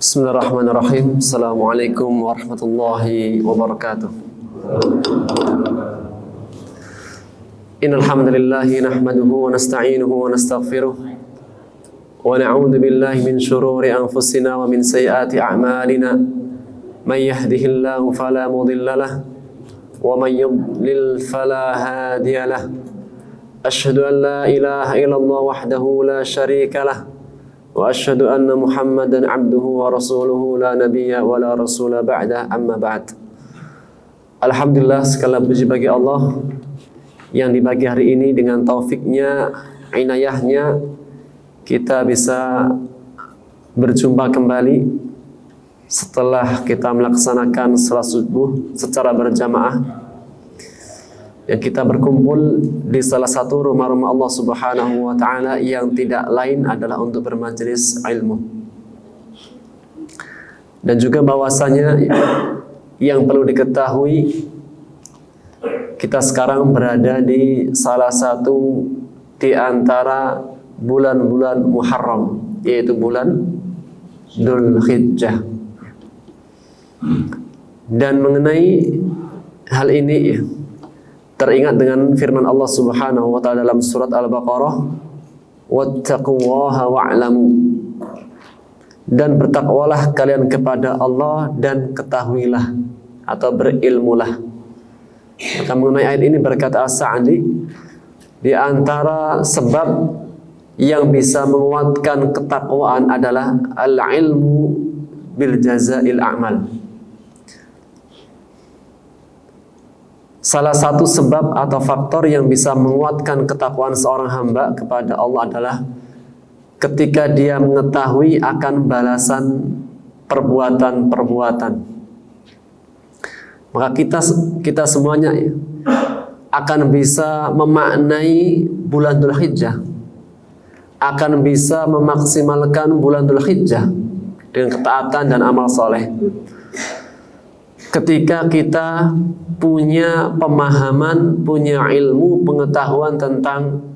Bismillahirrahmanirrahim. Assalamualaikum warahmatullahi wabarakatuh. Innal hamdalillah nahmaduhu wa nasta'inuhu wa nastaghfiruh wa na'udzu billahi min shururi anfusina wa min sayyiati a'malina. May yahdihillahu fala mudilla lahu wa may yudlil fala hadiya lahu. Asyhadu an la ilaha illallah wahdahu la syarika lahu wa asyhadu anna Muhammadan abduhu wa rasuluhu la nabiyya wa la rasula ba'da, amma ba'd. Alhamdulillah, segala puji bagi Allah yang di pagi hari ini dengan taufiknya, inayahnya kita bisa berjumpa kembali setelah kita melaksanakan salat subuh secara berjamaah, yang kita berkumpul di salah satu rumah-rumah Allah Subhanahu wa Ta'ala yang tidak lain adalah untuk bermajelis ilmu. Dan juga bahwasanya yang perlu diketahui, kita sekarang berada di salah satu di antara bulan-bulan Muharram, yaitu bulan Dzulhijjah. Dan mengenai hal ini teringat dengan firman Allah Subhanahu wa Ta'ala dalam surat Al-Baqarah, wattaqullaha wa'lamu, dan bertakwalah kalian kepada Allah dan ketahuilah atau berilmulah. Maka mengenai ayat ini berkata As-Sa'di, di antara sebab yang bisa menguatkan ketakwaan adalah al-ilmu bil jazail a'mal. Salah satu sebab atau faktor yang bisa menguatkan ketakwaan seorang hamba kepada Allah adalah ketika dia mengetahui akan balasan perbuatan-perbuatan. Maka kita semuanya akan bisa memaknai bulan Dzulhijjah, akan bisa memaksimalkan bulan Dzulhijjah dengan ketaatan dan amal soleh. Ketika kita punya pemahaman, punya ilmu, pengetahuan tentang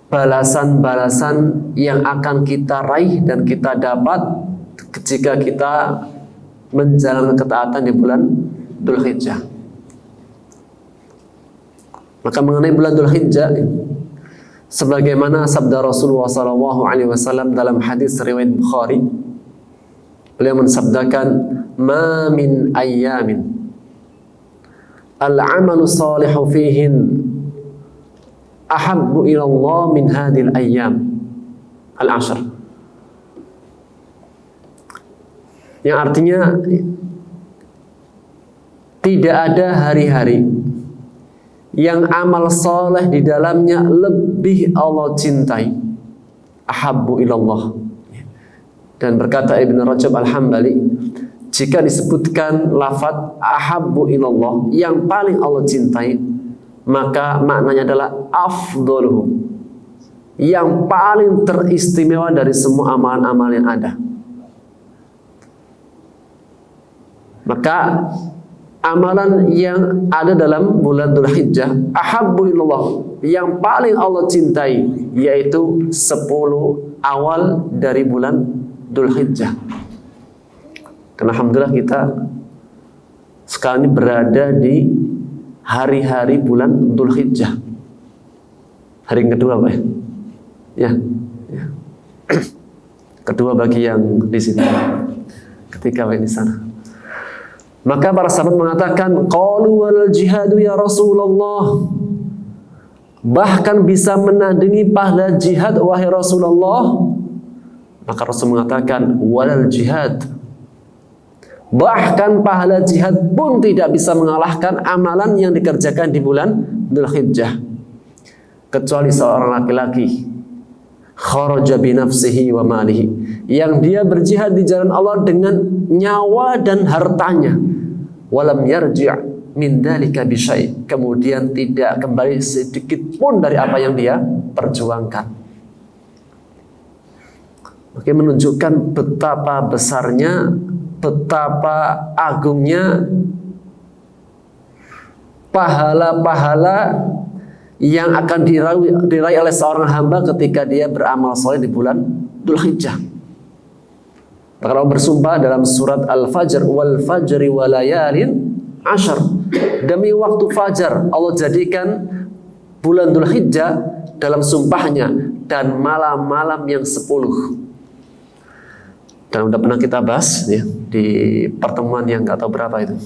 balasan-balasan yang akan kita raih dan kita dapat jika kita menjalankan ketaatan di bulan Dzulhijjah. Maka mengenai bulan Dzulhijjah, sebagaimana sabda Rasulullah SAW dalam hadis riwayat Bukhari, beliau mensabdakan, ma min ayyamin al-amalu salihu fihin ahabbu ila Allah min hadhil ayyam al-ashr. Yang artinya tidak ada hari-hari yang amal soleh di dalamnya lebih Allah cintai, ahabbu ila Allah. Dan berkata Ibn Rajab Al-Hambali, jika disebutkan lafaz ahabbu ilallah, yang paling Allah cintai, maka maknanya adalah afdaluhu, yang paling teristimewa dari semua amalan-amalan yang ada. Maka amalan yang ada dalam bulan Dzulhijjah, ahabbu ilallah, yang paling Allah cintai, yaitu 10 awal dari bulan Dzulhijjah. Karena alhamdulillah kita sekarang ini berada di hari-hari bulan Dzulhijjah. Hari yang kedua, Pak. Ya. Kedua bagi yang di sini. Ketika di sana. Maka para sahabat mengatakan, qalu wal jihadu ya Rasulullah. Bahkan bisa menandingi pahala jihad wahai Rasulullah. Maka Rasul mengatakan, walal jihad, bahkan pahala jihad pun tidak bisa mengalahkan amalan yang dikerjakan di bulan Dzulhijjah, kecuali seorang laki-laki kharaja bi nafsihi wa malihi, yang dia berjihad di jalan Allah dengan nyawa dan hartanya, walam yarji' min dzalika bi syai', kemudian tidak kembali sedikit pun dari apa yang dia perjuangkan. Oke, menunjukkan betapa besarnya, betapa agungnya pahala-pahala yang akan diraih oleh seorang hamba ketika dia beramal soleh di bulan Dzulhijjah. Maka Allah bersumpah dalam surat Al-Fajr, wal fajri walayalin ashar. Demi waktu fajar Allah jadikan bulan Dzulhijjah dalam sumpahnya, dan malam-malam yang 10. Dan udah pernah kita bahas ya, di pertemuan yang nggak tahu berapa itu.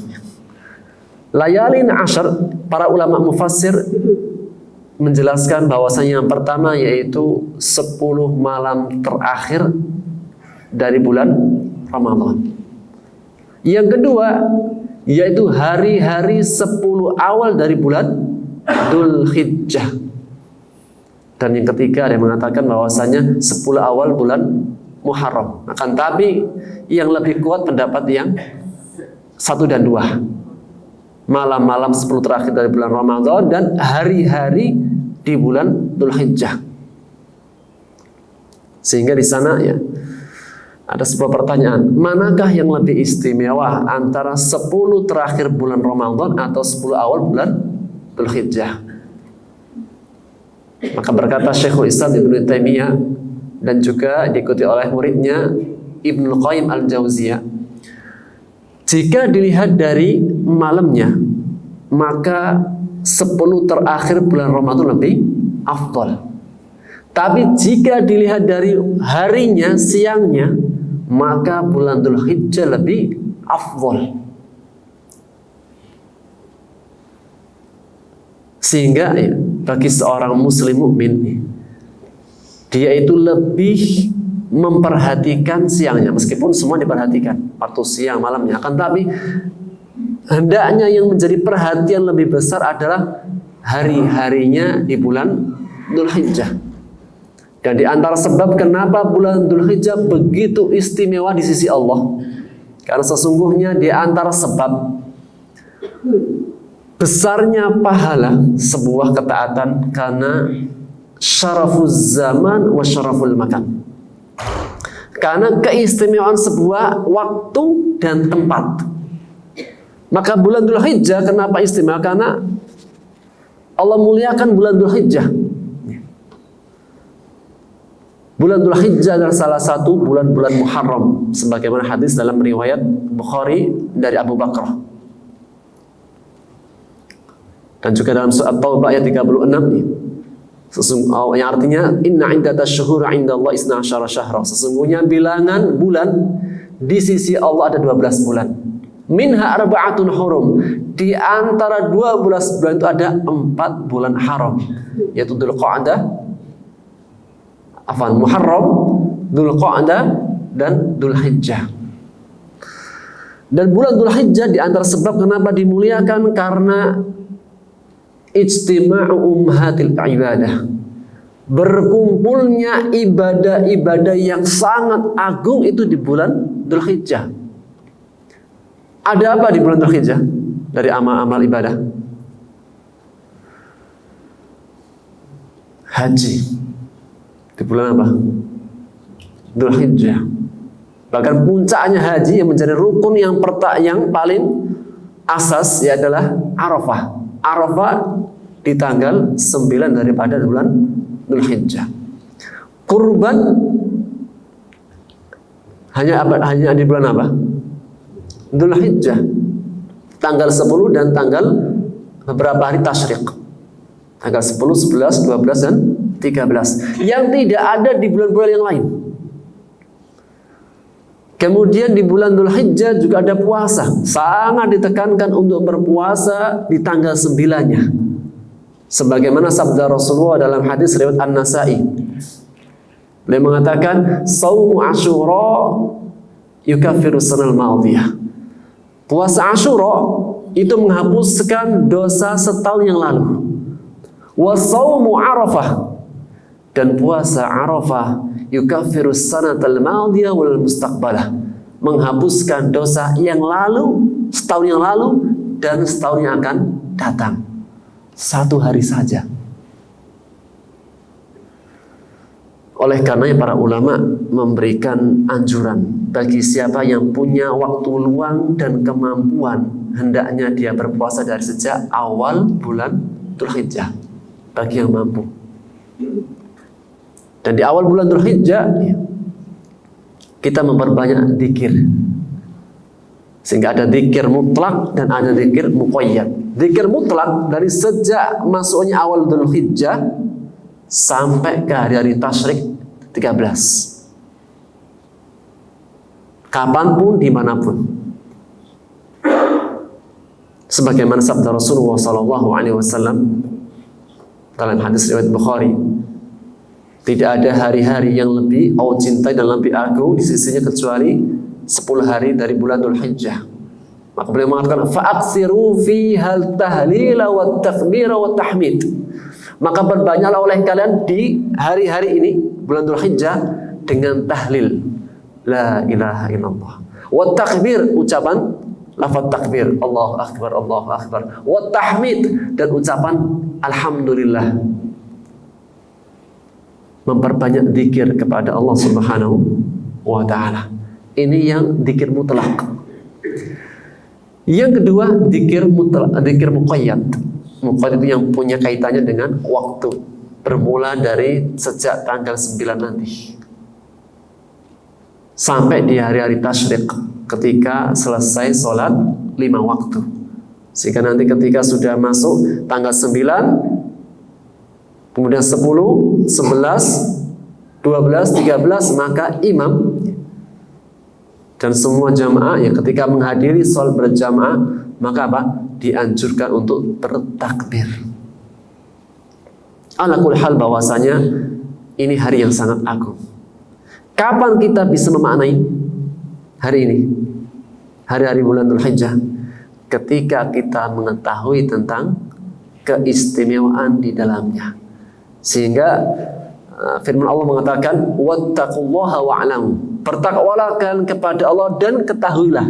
Layalin ashar, para ulama mufassir menjelaskan bahwasanya yang pertama yaitu 10 malam terakhir dari bulan Ramadan. Yang kedua yaitu hari-hari 10 awal dari bulan Dzulhijjah. Dan yang ketiga ada yang mengatakan bahwasanya 10 awal bulan Muharram. Akan tapi yang lebih kuat pendapat yang 1 dan 2. Malam-malam 10 terakhir dari bulan Ramadan dan hari-hari di bulan Dzulhijjah. Sehingga di sana ya ada sebuah pertanyaan, manakah yang lebih istimewa antara 10 terakhir bulan Ramadan atau 10 awal bulan Dzulhijjah? Maka berkata Syekhul Islam Ibnu Taimiyah dan juga diikuti oleh muridnya Ibnu Qayyim Al-Jauziyah, jika dilihat dari malamnya, maka 10 terakhir bulan Ramadan lebih afdal. Tapi jika dilihat dari harinya, siangnya, maka bulan Dzulhijjah lebih afdal. Sehingga ya, bagi seorang muslim mukmin, dia itu lebih memperhatikan siangnya, meskipun semua diperhatikan waktu siang malamnya, akan tapi hendaknya yang menjadi perhatian lebih besar adalah hari-harinya di bulan Dzulhijjah. Dan di antara sebab kenapa bulan Dzulhijjah begitu istimewa di sisi Allah, karena sesungguhnya di antara sebab besarnya pahala sebuah ketaatan karena syarafuz zaman wa syaraful makan. Karena keistimewaan sebuah waktu dan tempat. Maka bulan Dzulhijjah kenapa istimewa? Karena Allah muliakan bulan Dzulhijjah. Bulan Dzulhijjah adalah salah satu bulan-bulan Muharram, sebagaimana hadis dalam riwayat Bukhari dari Abu Bakrah. Dan juga dalam surat Taubah ayat 36 yang artinya inna iddatash syuhuri 'indallahi 12 syahra. Sesungguhnya bilangan bulan di sisi Allah ada 12 bulan. Minha arba'atun hurum. Di antara 12 bulan itu ada 4 bulan haram, yaitu Dzulqa'dah, Muharram, Dzulqa'dah dan Dzulhijjah. Dan bulan Dzulhijjah di antara sebab kenapa dimuliakan karena ijtima'u ummahatil ibadah, berkumpulnya ibadah-ibadah yang sangat agung itu di bulan Dzulhijjah. Ada apa di bulan Dzulhijjah dari amal-amal ibadah? Haji. Di bulan apa? Dzulhijjah. Bahkan puncaknya haji yang menjadi rukun yang paling asas ya adalah Arafah. Arafah di tanggal 9 daripada bulan Dzulhijjah. Kurban hanya di bulan apa? Dzulhijjah. Tanggal 10 dan tanggal beberapa hari tasyrik. Tanggal 10, 11, 12 dan 13. Yang tidak ada di bulan-bulan yang lain. Kemudian di bulan Dzulhijjah juga ada puasa. Sangat ditekankan untuk berpuasa di tanggal 9-nya. Sebagaimana sabda Rasulullah dalam hadis riwayat An-Nasa'i. Beliau mengatakan, "Shaumu Asyura yukaffiru sanal madhiyah." Puasa Asyura itu menghapuskan dosa setahun yang lalu. Wa shaumu Arafah, dan puasa Arafah yukaffiru sanatal madhiyah wal mustaqbalah, menghapuskan dosa yang lalu, setahun yang lalu dan setahun yang akan datang. Satu hari saja. Oleh karenanya para ulama memberikan anjuran bagi siapa yang punya waktu luang dan kemampuan, hendaknya dia berpuasa dari sejak awal bulan Dzulhijjah. bagi yang mampu. Dan di awal bulan Dzulhijjah kita memperbanyak zikir. Sehingga ada zikir mutlak dan ada zikir muqayyad. Zikir mutlak dari sejak masuknya awal Dzulhijjah sampai ke hari-hari tasyrik 13. Kapanpun, dimanapun. Sebagaimana sabda Rasulullah SAW dalam hadis riwayat Bukhari, tidak ada hari-hari yang lebih Allah cintai dan lebih agung di sisinya kecuali 10 hari dari bulan Dzulhijjah. Maka beliau mengatakan, fa'aksiru fihal tahlila wa takbira wa tahmid. Maka berbanyaklah oleh kalian di hari-hari ini, bulan Dzulhijjah, dengan tahlil la ilaha illallah, wa takbir, ucapan lafaz takbir, Allahu akbar, Allahu akbar, wa tahmid, dan ucapan alhamdulillah. Memperbanyak zikir kepada Allah Subhanahu wa taala. Ini yang zikir mutlak. Yang kedua, zikir mutlak, zikir muqayyad. Muqayyad itu yang punya kaitannya dengan waktu, bermula dari sejak tanggal 9 nanti sampai di hari-hari tasyrik, ketika selesai sholat 5 waktu. Sehingga nanti ketika sudah masuk tanggal 9, kemudian 10, 11, 12, 13, maka imam dan semua jamaah yang ketika menghadiri sholat berjamaah, maka apa? Dianjurkan untuk bertakbir. Ala kulli hal, bahwasanya ini hari yang sangat agung. Kapan kita bisa memaknai hari ini, hari-hari bulan Dzulhijjah? Ketika kita mengetahui tentang keistimewaan di dalamnya. Sehingga firman Allah mengatakan, wattaqullaha wa'lamu, bertakwalah kalian kepada Allah dan ketahuilah,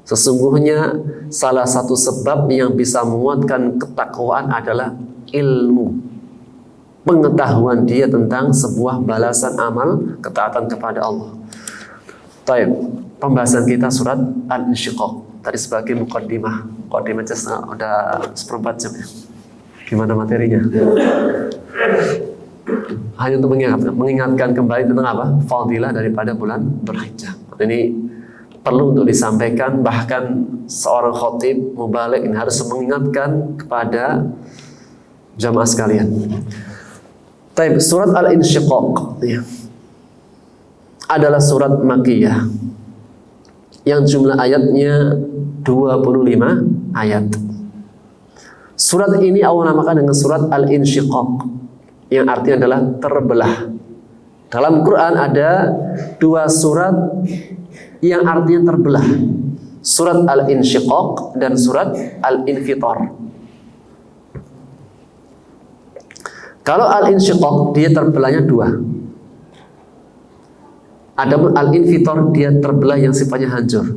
sesungguhnya salah satu sebab yang bisa menguatkan ketakwaan adalah ilmu, pengetahuan dia tentang sebuah balasan amal ketaatan kepada Allah. Baik, pembahasan kita surat Al-Insyiqaq tadi sebagai muqaddimah. Muqaddimahnya udah 1/4 jam ya. Gimana materinya? Hanya untuk mengingatkan kembali tentang apa? Fadilah daripada bulan Dzulhijjah. Ini perlu untuk disampaikan, bahkan seorang khatib mubaligh ini harus mengingatkan kepada jamaah sekalian. Taib, surat Al-Insyiqaq ya, adalah surat Makkiyah yang jumlah ayatnya 25 ayat. Surat ini Allah namakan dengan surat Al-Insyiqaq, yang artinya adalah terbelah. Dalam Quran ada 2 surat yang artinya terbelah, surat Al-Insyiqaq dan surat Al-Infitar. Kalau Al-Insyiqaq dia terbelahnya 2. Adapun Al-Infitar dia terbelah yang sifatnya hancur.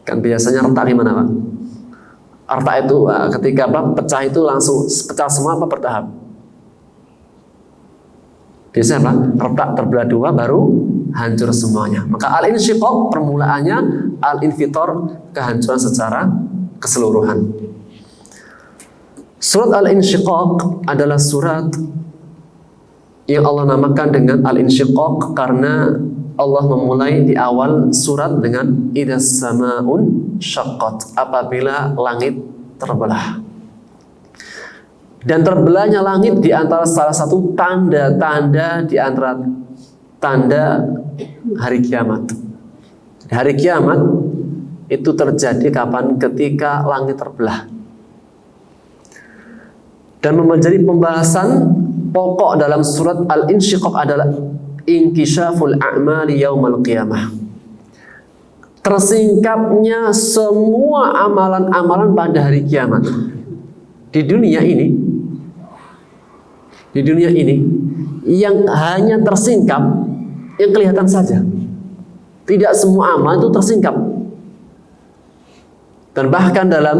Kan biasanya retak gimana Pak? Retak itu ketika pecah itu langsung pecah semua apa bertahap? Biasanya apa? Retak terbelah 2 baru hancur semuanya. Maka Al-Insyiqaq permulaannya, Al-Infitar kehancuran secara keseluruhan. Surat Al-Insyiqaq adalah surat yang Allah namakan dengan Al-Insyiqaq karena Allah memulai di awal surat dengan idas samaun syaqqat, apabila langit terbelah. Dan terbelahnya langit di antara salah satu tanda-tanda di antara tanda hari kiamat. Hari kiamat itu terjadi kapan? Ketika langit terbelah. Dan menjadi pembahasan pokok dalam surat Al-Insyiqaq adalah inkisyaful a'mali yaumal qiyamah, tersingkapnya semua amalan-amalan pada hari kiamat. Di dunia ini yang hanya tersingkap yang kelihatan saja, tidak semua amal itu tersingkap. Dan bahkan dalam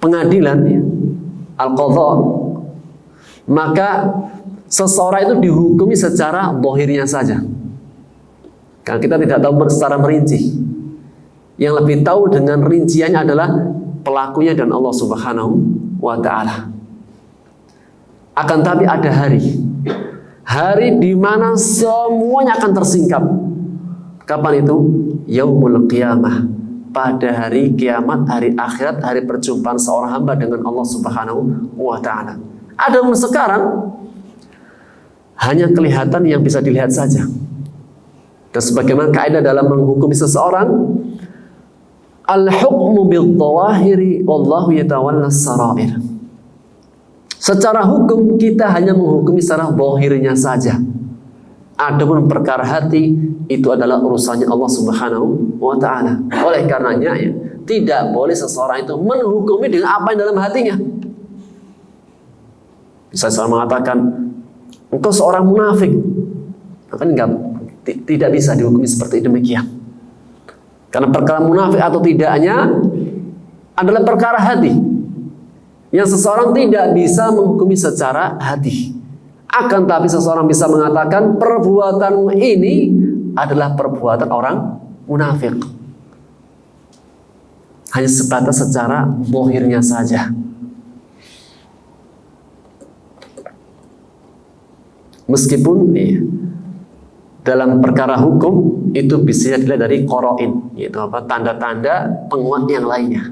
pengadilan al-qadha, maka seseorang itu dihukumi secara zahirnya saja. Karena kita tidak tahu secara merinci. Yang lebih tahu dengan rinciannya adalah pelakunya dan Allah Subhanahu wa ta'ala. Akan tapi ada hari di mana semuanya akan tersingkap. Kapan itu? Yaumul qiyamah. Pada hari kiamat, hari akhirat, hari perjumpaan seorang hamba dengan Allah Subhanahu wa ta'ala. Adapun sekarang hanya kelihatan yang bisa dilihat saja. Dan sebagaimana kaidah dalam menghukumi seseorang, al-hukmu bil-dhawahiri wallahu yatawalla as-sarair. Secara hukum kita hanya menghukumi secara zahirnya saja. Adapun perkara hati itu adalah urusannya Allah Subhanahu wa ta'ala. Oleh karenanya ya, tidak boleh seseorang itu menghukumi dengan apa yang dalam hatinya. Bisa seorang mengatakan, engkau seorang munafik, maka tidak bisa dihukumi seperti demikian. Karena perkara munafik atau tidaknya adalah perkara hati, yang seseorang tidak bisa menghukumi secara hati. Akan tapi seseorang bisa mengatakan perbuatanmu ini adalah perbuatan orang munafik. Hanya sebatas secara zahirnya saja. Meskipun dalam perkara hukum itu bisa dilihat dari qarain, yaitu tanda-tanda penguat yang lainnya.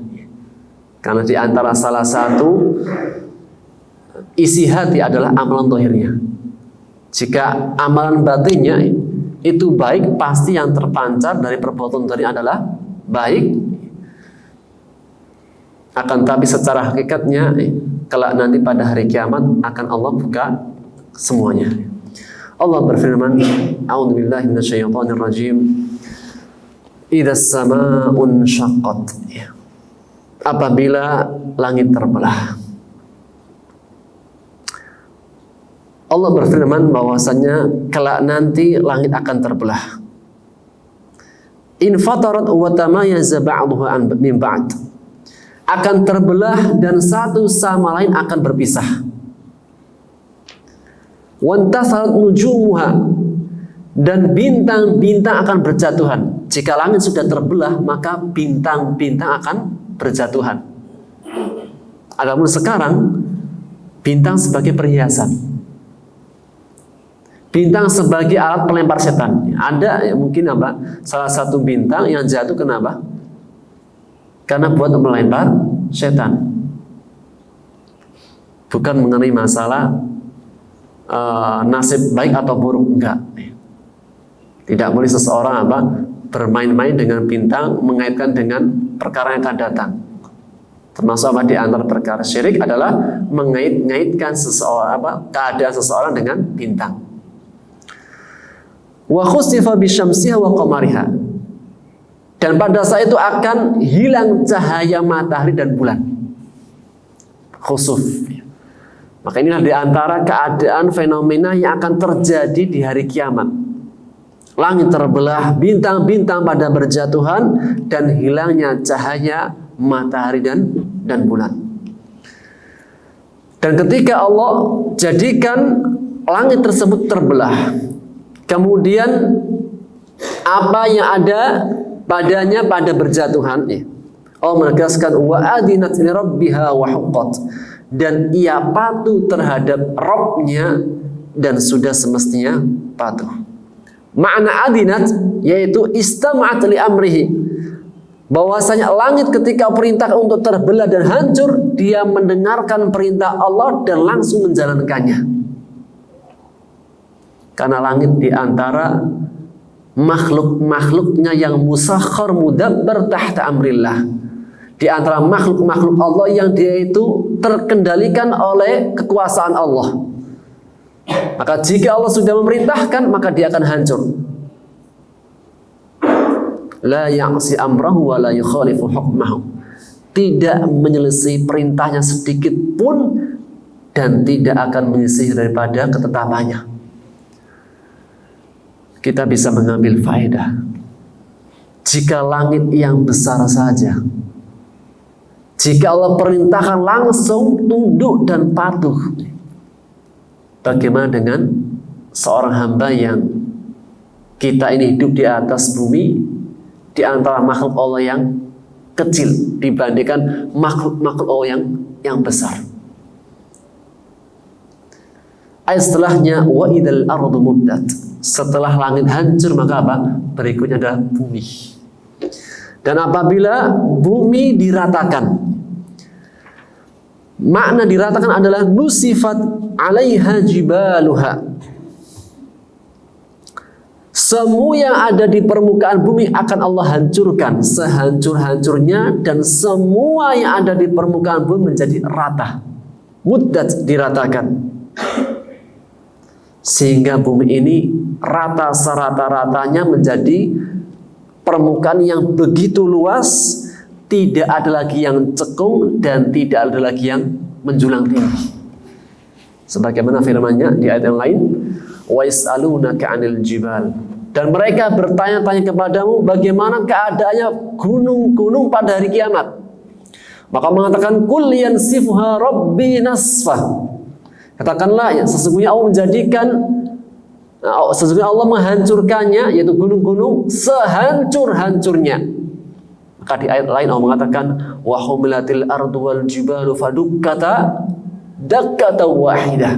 Karena di antara salah satu isi hati adalah amalan zahirnya. Jika amalan batinnya itu baik, pasti yang terpancar dari perbuatan tadi adalah baik. Akan tapi secara hakikatnya kelak nanti pada hari kiamat akan Allah buka semuanya. Allah berfirman, a'udzubillahi minasyaitonir rajim. Idzas samaa'un syaqqat. Apabila langit terbelah. Allah berfirman bahwasanya kelak nanti langit akan terbelah. In fatarat wa tamayyaza ba'daha min ba'd. Akan terbelah dan satu sama lain akan berpisah. Wantasarat nujumuha, dan bintang-bintang akan berjatuhan. Jika langit sudah terbelah, maka bintang-bintang akan berjatuhan. Adapun sekarang bintang sebagai perhiasan. Bintang sebagai alat pelempar setan. Ada mungkin salah satu bintang yang jatuh kenapa? Karena buat melempar setan. Bukan mengenai masalah nasib baik atau buruk, enggak. Tidak boleh seseorang bermain-main dengan bintang, mengaitkan dengan perkara yang akan datang. Termasuk di antara perkara syirik adalah mengait-ngaitkan seseorang keadaan seseorang dengan bintang. Wa khusifa bisyamsiha wa qamariha. Dan pada saat itu akan hilang cahaya matahari dan bulan. Khusuf. Maka inilah di antara keadaan fenomena yang akan terjadi di hari kiamat. Langit terbelah, bintang-bintang pada berjatuhan, dan hilangnya cahaya matahari dan bulan. Dan ketika Allah jadikan langit tersebut terbelah, kemudian apa yang ada padanya pada berjatuhan, Allah menegaskan wa adinat li rabbiha wa huqqat, dan ia patuh terhadap Rabbnya dan sudah semestinya patuh. Makna adinat yaitu istama'at li amrihi, bahwasanya langit ketika perintah untuk terbelah dan hancur, dia mendengarkan perintah Allah dan langsung menjalankannya. Karena langit di antara makhluk-makhluknya yang musakhkhar mudabbar tahta amrillah, di antara makhluk-makhluk Allah yang dia itu terkendalikan oleh kekuasaan Allah. Maka jika Allah sudah memerintahkan, maka dia akan hancur. La ya'si amrahu wa la yukhalifu hukmahu. Tidak menyelisih perintahnya sedikit pun dan tidak akan menyisih daripada ketetapannya. Kita bisa mengambil faedah. Jika langit yang besar saja, jika Allah perintahkan langsung tunduk dan patuh, bagaimana dengan seorang hamba yang kita ini hidup di atas bumi, di antara makhluk Allah yang kecil dibandingkan makhluk-makhluk Allah yang yang besar. Ayat setelahnya wa idzal ardu muddat. Setelah langit hancur maka apa? Berikutnya adalah bumi. Dan apabila bumi diratakan, makna diratakan adalah nusifat 'alaiha jibaluha. Semua yang ada di permukaan bumi akan Allah hancurkan sehancur-hancurnya, dan semua yang ada di permukaan bumi menjadi rata. Muddat, diratakan. Sehingga bumi ini rata serata-ratanya menjadi permukaan yang begitu luas, tidak ada lagi yang cekung dan tidak ada lagi yang menjulang tinggi. Sebagaimana firman-Nya di ayat yang lain, wa yas'alunaka 'anil jibal. Dan mereka bertanya-tanya kepadamu bagaimana keadaannya gunung-gunung pada hari kiamat. Maka mengatakan kul yansifuha rabbi nasfa. Katakanlah ya, sesungguhnya Allah menghancurkannya, yaitu gunung-gunung sehancur-hancurnya. Maka di ayat lain Allah mengatakan wa humilatil ardu wal jibalu fadukkata dakkatan wahidah.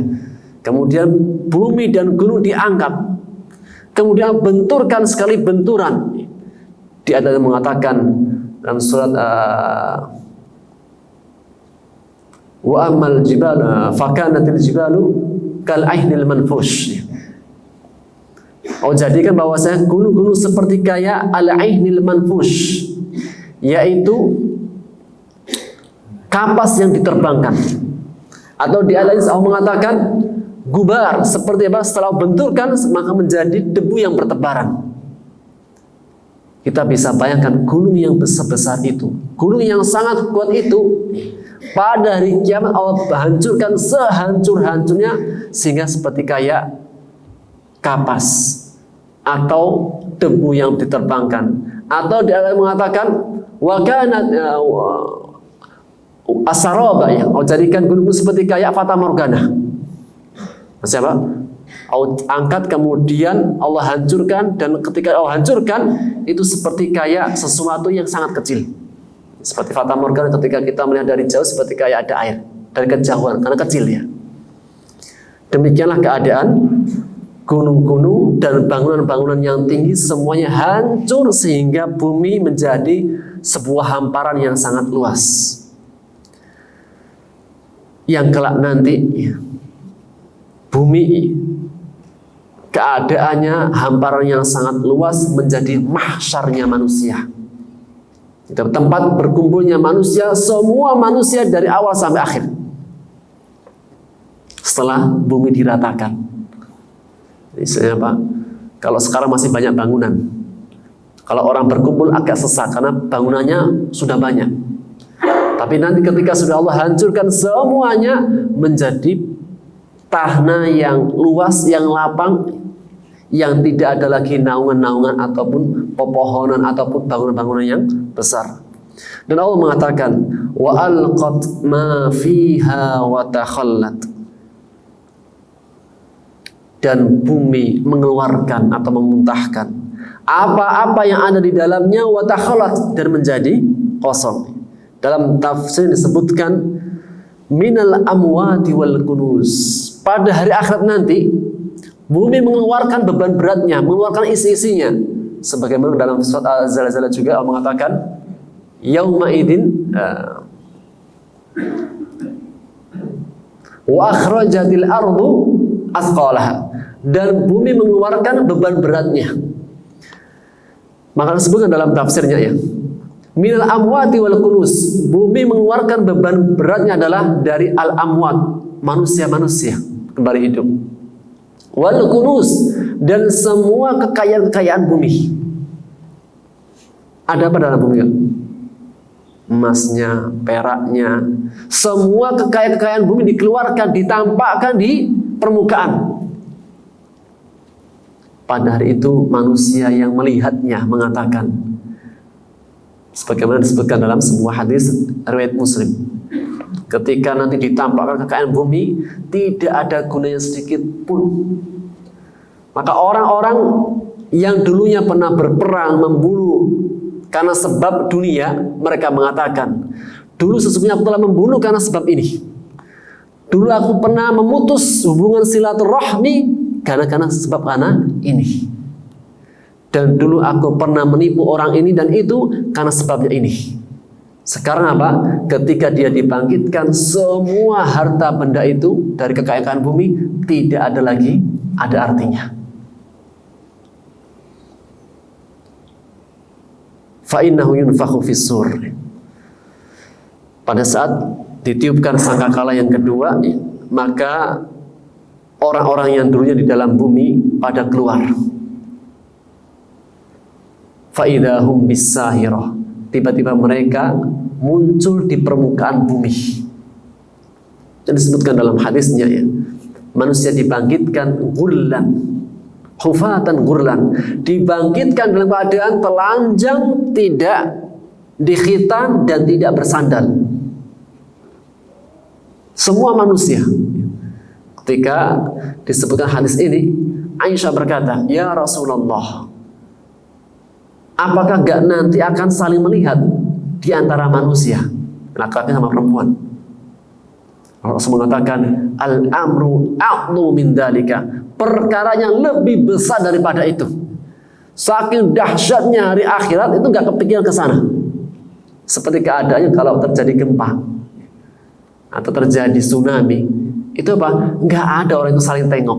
Kemudian bumi dan gunung diangkat, kemudian benturkan sekali benturan. Di ayat yang mengatakan dalam surat wa amal jibal fakanatil jibalu kal aihnil manfush. Jadikan bahwasanya gunung-gunung seperti kayak al aihnil manfush, yaitu kapas yang diterbangkan. Atau di ayat lain Allah mengatakan gubar, seperti apa? Setelah benturkan maka menjadi debu yang bertebaran. Kita bisa bayangkan gunung yang besar-besar itu, gunung yang sangat kuat itu, pada hari kiamat Allah hancurkan sehancur-hancurnya sehingga seperti kayak kapas atau debu yang diterbangkan. Atau dia mengatakan wa kanat asaraba, ya, Allah jadikan gunung seperti kayak fata morgana. Maksudnya apa? Allah angkat kemudian Allah hancurkan, dan ketika Allah hancurkan itu seperti kayak sesuatu yang sangat kecil. Seperti fata morgana ketika kita melihat dari jauh seperti kayak ada air dari kejauhan karena kecil ya. Demikianlah keadaan gunung-gunung dan bangunan-bangunan yang tinggi semuanya hancur sehingga bumi menjadi sebuah hamparan yang sangat luas. Yang kelak nanti bumi keadaannya hamparan yang sangat luas menjadi mahsyarnya manusia. Itu tempat berkumpulnya manusia, semua manusia dari awal sampai akhir. Setelah bumi diratakan. Istilahnya apa? Kalau sekarang masih banyak bangunan. Kalau orang berkumpul agak sesak karena bangunannya sudah banyak. Tapi nanti ketika sudah Allah hancurkan semuanya menjadi tanah yang luas, yang lapang, yang tidak ada lagi naungan-naungan ataupun pepohonan ataupun bangunan-bangunan yang besar. Dan Allah mengatakan wa alqat ma fiha wa takhallat. Dan bumi mengeluarkan atau memuntahkan apa-apa yang ada di dalamnya wa takhallat, dan menjadi kosong. Dalam tafsir disebutkan minal amwati wal kunuz. Pada hari akhirat nanti bumi mengeluarkan beban beratnya, mengeluarkan isi-isinya. Sebagaimana dalam surat Al-Zalzalah juga Allah mengatakan yauma idin wa akhrajatil ardu athqalaha, dan bumi mengeluarkan beban beratnya. Maka disebutkan dalam tafsirnya ya, minal amwati wal kunuz, bumi mengeluarkan beban beratnya adalah dari al-amwat, manusia-manusia kembali hidup, wal kunuz, dan semua kekayaan-kekayaan bumi. Ada apa dalam bumi? Emasnya, peraknya, semua kekayaan-kekayaan bumi dikeluarkan, ditampakkan di permukaan. Pada hari itu manusia yang melihatnya mengatakan, sebagaimana disebutkan dalam sebuah hadis riwayat Muslim, ketika nanti ditampakkan kekayaan bumi, tidak ada gunanya sedikit pun. Maka orang-orang yang dulunya pernah berperang, membunuh karena sebab dunia, mereka mengatakan, Dulu sesungguhnya aku telah membunuh karena sebab ini. Dulu aku pernah memutus hubungan silaturahmi karena ini. Dan dulu aku pernah menipu orang ini dan itu karena sebabnya ini. Sekarang apa? Ketika dia dibangkitkan, semua harta benda itu dari kekayaan bumi tidak ada lagi ada artinya. Fa innahu yunfakhu fis-sur. Pada saat ditiupkan sangkakala yang kedua, maka orang-orang yang dulunya di dalam bumi pada keluar. Fa idahum bis-sahirah. Tiba-tiba mereka muncul di permukaan bumi. Dan disebutkan dalam hadisnya, ya, manusia dibangkitkan gurlan, hufatan gurlan, dibangkitkan dalam keadaan telanjang, tidak dikhitan dan tidak bersandal. Semua manusia. Ketika disebutkan hadis ini, Aisyah berkata, "Ya Rasulullah, apakah gak nanti akan saling melihat di antara manusia, laki-laki sama perempuan?" Rasul mengatakan, "Al-amru a'dhu min dzalika." Perkaranya lebih besar daripada itu. Saking dahsyatnya hari akhirat itu gak kepikiran ke sana. Seperti keadaannya kalau terjadi gempa atau terjadi tsunami, itu apa? Nggak ada orang itu saling tengok.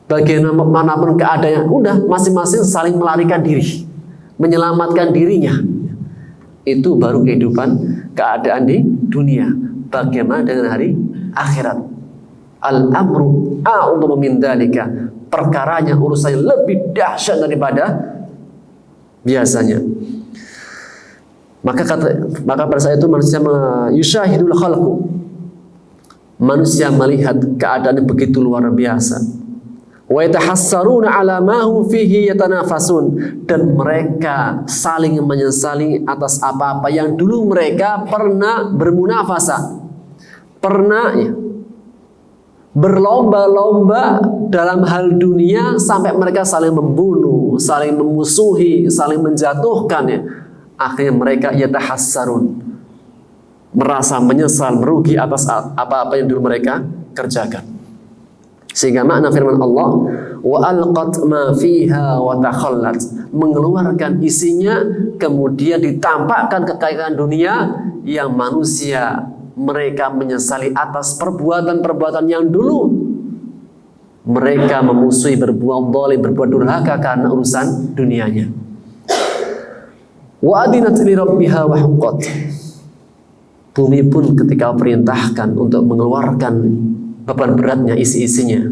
Bagaimanapun keadaannya, udah masing-masing saling melarikan diri, menyelamatkan dirinya. Itu baru kehidupan keadaan di dunia. Bagaimana dengan hari akhirat? Al-amru a'udzu min dzalika. Perkaranya, urusannya lebih dahsyat daripada biasanya. Maka pada saat itu manusia yusyahidul khalqu. Manusia melihat keadaan yang begitu luar biasa. Wa yatahassaruna ala ma hum fihi yatanafasun, dan mereka saling menyesali atas apa-apa yang dulu mereka pernah bermunafasa, pernah berlomba-lomba dalam hal dunia sampai mereka saling membunuh, saling memusuhi, saling menjatuhkan, ya. Akhirnya mereka yatahassarun, merasa menyesal, merugi atas apa-apa yang dulu mereka kerjakan. Sehingga makna firman Allah, wa alqat ma fiha wa takhallat, mengeluarkan isinya, kemudian ditampakkan kekayaan dunia yang manusia mereka menyesali atas perbuatan-perbuatan yang dulu mereka memusuhi, berbuat zalim, berbuat durhaka karena urusan dunianya. Wa adinat li rabbiha wa huqqat. Bumi pun ketika perintahkan untuk mengeluarkan beban beratnya, isi-isinya,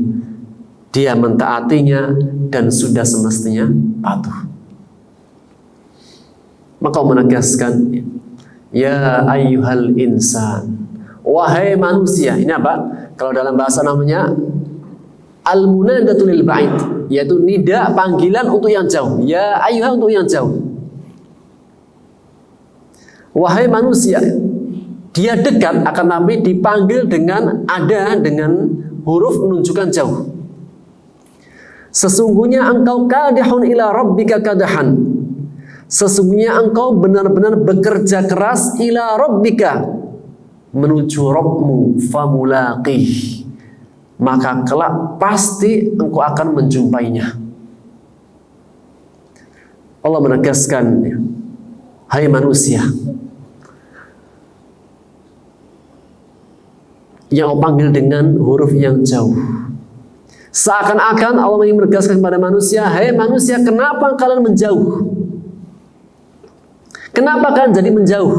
dia mentaatinya dan sudah semestinya patuh. Maka menegaskan, ya ayyuhal insan, wahai manusia. Ini apa? Kalau dalam bahasa namanya al-munadatu lil ba'id, yaitu nida, panggilan untuk yang jauh. Ya ayyuhal, untuk yang jauh. Wahai manusia, dia dekat akan tapi dipanggil dengan huruf menunjukkan jauh. Sesungguhnya engkau kadihun ila rabbika kadahan. Sesungguhnya engkau benar-benar bekerja keras ila rabbika, menuju Rabbmu, famulaqih, maka kelak pasti engkau akan menjumpainya. Allah menegaskan, hai manusia, yang Allah panggil dengan huruf yang jauh. Seakan-akan Allah ingin menegaskan kepada manusia, hai manusia, kenapa kalian menjauh? Kenapa kalian jadi menjauh?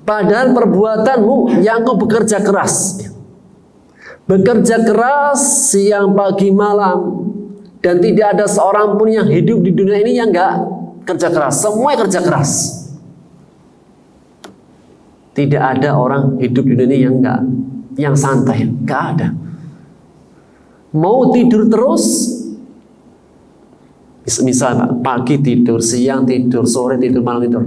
Padahal perbuatanmu yang kau bekerja keras. Bekerja keras siang, pagi, malam. Dan tidak ada seorang pun yang hidup di dunia ini yang enggak kerja keras. Semua kerja keras. Tidak ada orang hidup di dunia yang yang santai, nggak ada. Mau tidur terus, misal pagi tidur, siang tidur, sore tidur, malam tidur.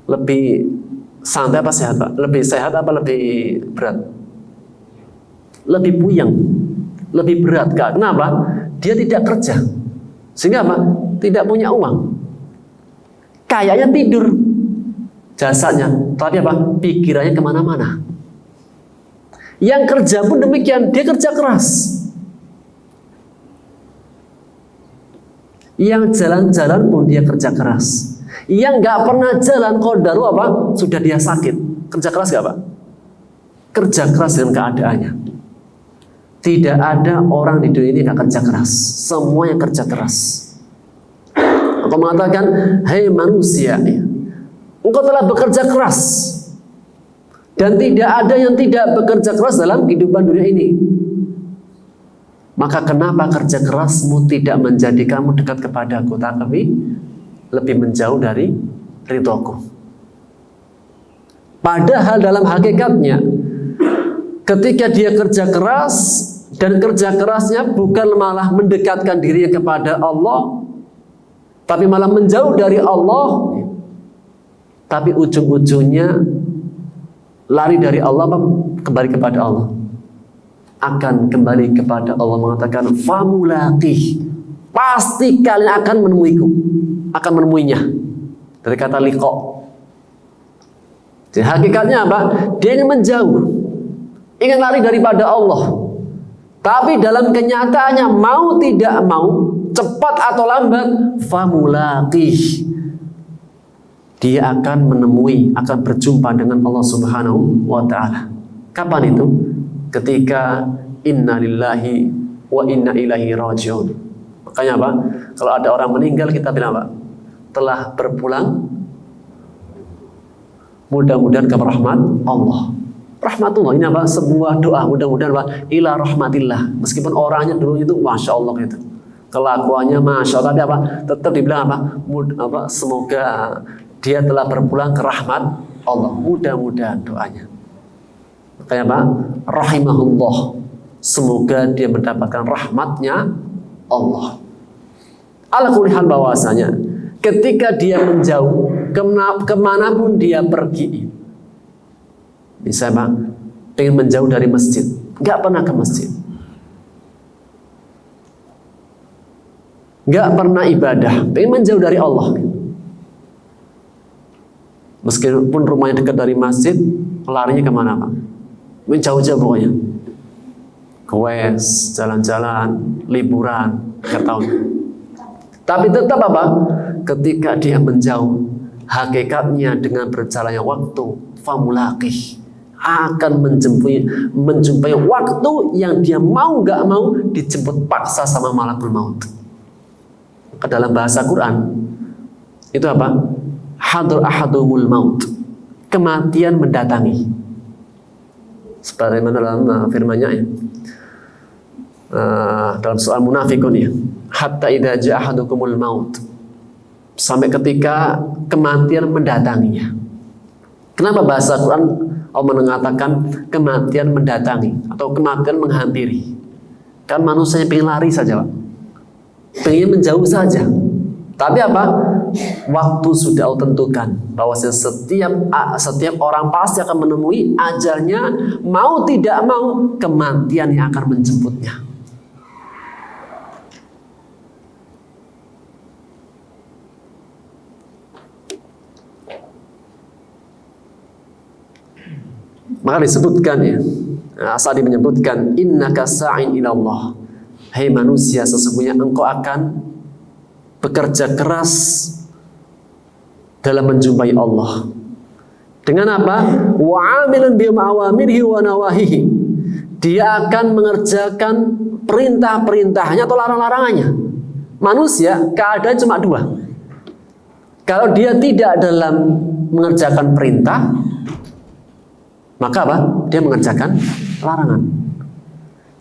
Lebih santai apa sehat, Pak? Lebih sehat apa lebih berat? Lebih puyeng, lebih berat, Kak. Kenapa? Dia tidak kerja, sehingga apa? Tidak punya uang. kayaknya tidur jasadnya, tapi apa? Pikirannya kemana-mana. Yang kerja pun demikian, dia kerja keras. Yang jalan-jalan pun dia kerja keras. Yang nggak pernah jalan kodaru apa? Sudah dia sakit. Kerja keras nggak Pak? Kerja keras dengan keadaannya. Tidak ada orang di dunia ini nggak kerja keras. Semuanya kerja keras. Aku mengatakan, hei manusia, engkau telah bekerja keras. Dan tidak ada yang tidak bekerja keras dalam kehidupan dunia ini. Maka kenapa kerja kerasmu tidak menjadikanmu dekat kepadaku, tapi lebih menjauh dari ridhoku? Padahal dalam hakikatnya, ketika dia kerja keras, dan kerja kerasnya bukan malah mendekatkan dirinya kepada Allah, tapi malah menjauh dari Allah, tapi ujung-ujungnya lari dari Allah, kembali kepada Allah. Akan kembali kepada Allah, mengatakan famulaqih, pasti kalian akan menemuiku, akan menemuinya, dari kata liqa. Jadi hakikatnya apa? Dia ingin menjauh, ingin lari daripada Allah, tapi dalam kenyataannya mau tidak mau, cepat atau lambat, famulaqih, dia akan menemui, akan berjumpa dengan Allah Subhanahu wa ta'ala. Kapan itu? Ketika inna lillahi wa inna ilaihi raji'un. Makanya apa? Kalau ada orang meninggal, kita bilang apa? Telah berpulang mudah-mudahan ke rahmat Allah. Rahmatullah ini apa? Sebuah doa, mudah-mudahan apa? Ila rahmatillah. Meskipun orangnya dulu itu masya Allah gitu, kelakuannya masya Allah, tapi apa? Tetap dibilang apa? Semoga dia telah berpulang ke rahmat Allah. Mudah-mudahan doanya. Makanya apa? Rahimahullah. Semoga dia mendapatkan rahmatnya Allah. Ala kulli hal, bahwasanya ketika dia menjauh, kemanapun dia pergi, misalnya pengen menjauh dari masjid, nggak pernah ke masjid, nggak pernah ibadah, pengen menjauh dari Allah. Meskipun rumahnya dekat dari masjid, larinya kemana Pak? Jauh-jauh pokoknya. Kewes, jalan-jalan, liburan, nggak tahu. Tapi tetap apa? Ketika dia menjauh, hakikatnya dengan berjalannya waktu, famulaqih, akan menjumpai waktu yang dia mau nggak mau dijemput paksa sama malakul maut. Ke dalam bahasa Quran itu apa? Hadur ahadumul maut, kematian mendatangi. Sebagaimana dalam firman-Nya ya, dalam soal munafikun ya, hatta idza jaa ahadukumul maut, sampai ketika kematian mendatanginya. Kenapa bahasa Quran Allah mengatakan kematian mendatangi atau kematian menghampiri? Kan manusia pengen lari saja Pak, pengen menjauh saja. Tapi apa? Waktu sudah Allah tentukan bahwa setiap orang pasti akan menemui ajalnya, mau tidak mau kematian yang akan menjemputnya. Maka disebutkan ya, Asadi menyebutkan innaka sa'in ila Allah. Hai manusia, sesungguhnya engkau akan bekerja keras dalam menjumpai Allah. Dengan apa? Wa 'amilan bi awamirihi wa nawahihi. Dia akan mengerjakan perintah-perintahnya atau larang-larangannya. Manusia keadaan cuma dua. Kalau dia tidak dalam mengerjakan perintah, maka apa? Dia mengerjakan larangan.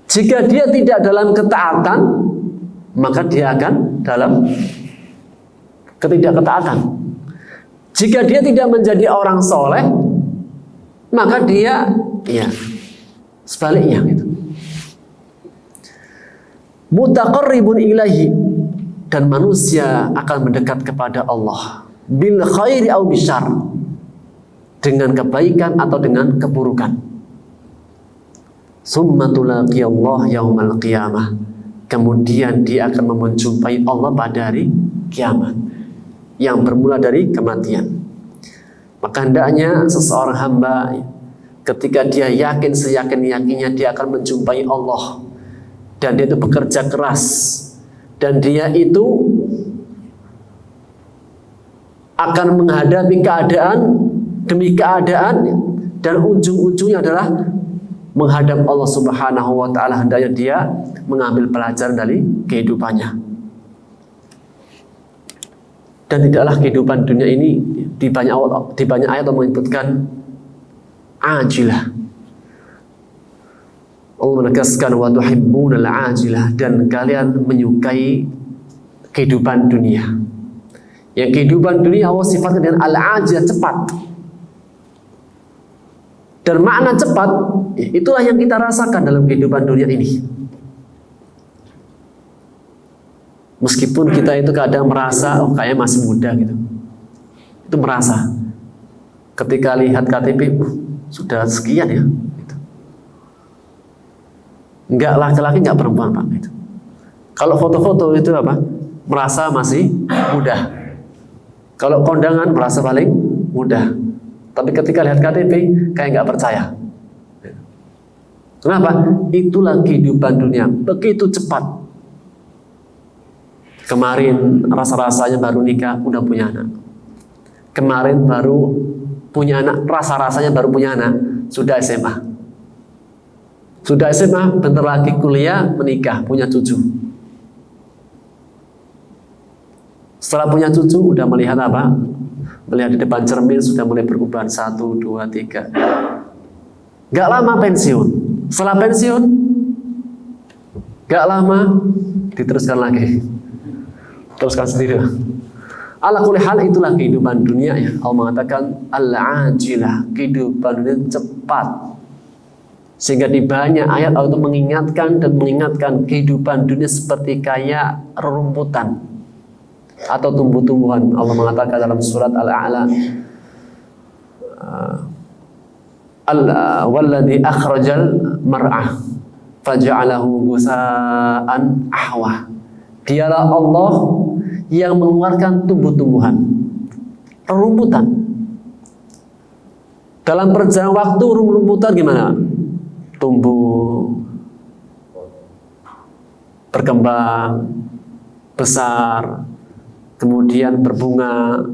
Jika dia tidak dalam ketaatan, maka dia akan dalam ketidakketaatan. Jika dia tidak menjadi orang soleh, maka dia ya sebaliknya gitu. Mutaqarribun ilaihi, dan manusia akan mendekat kepada Allah bil khairi au bisyarr, dengan kebaikan atau dengan keburukan. Summa tulaqi Allah yaumal qiyamah, kemudian dia akan menjumpai Allah pada hari kiamat. yang bermula dari kematian. Maka hendaknya seseorang hamba ketika dia yakin seyakin-yakinnya dia akan menjumpai Allah, dan dia itu bekerja keras, dan dia itu akan menghadapi keadaan demi keadaan, dan ujung-ujungnya adalah menghadap Allah Subhanahu wa Ta'ala. Hendaknya dia mengambil pelajaran dari kehidupannya. Dan tidaklah kehidupan dunia ini di banyak ayat Allah menyebutkan ajilah. Allah menegaskan wa tuhibbunal ajilah, dan kalian menyukai kehidupan dunia. Yang kehidupan dunia Allah sifatkan dengan al-ajilah, cepat. Dan makna cepat itulah yang kita rasakan dalam kehidupan dunia ini. Meskipun kita itu kadang merasa kayaknya masih muda gitu. Itu merasa. Ketika lihat KTP sudah sekian ya gitu. Enggak laki-laki, enggak perempuan Pak gitu. Kalau foto-foto itu apa? Merasa masih muda. Kalau kondangan merasa paling muda. Tapi ketika lihat KTP kayak nggak percaya. Kenapa? Itulah kehidupan dunia, begitu cepat. Kemarin rasa-rasanya baru nikah, udah punya anak. Kemarin baru punya anak, rasa-rasanya baru punya anak, sudah SMA. Sudah SMA, bentar lagi kuliah, menikah, punya cucu. Setelah punya cucu, udah melihat apa? Melihat di depan cermin sudah mulai berubah 1, 2, 3. Gak lama pensiun. Setelah pensiun, gak lama diteruskan lagi. Teruskan sendiri. Ala kulli hal, itulah kehidupan dunia ya. Allah mengatakan al-ajilah, kehidupan dunia cepat. Sehingga di banyak ayat Allah itu mengingatkan kehidupan dunia seperti kayak rerumputan atau tumbuh-tumbuhan. Allah mengatakan dalam surat Al-A'la, walladzi akhrajal mar'ah faja'alahu gusaan ahwa. Dialah Allah yang mengeluarkan tumbuh-tumbuhan, rerumputan. Dalam perjalanan waktu rerumputan gimana? Tumbuh, berkembang, besar, kemudian berbunga,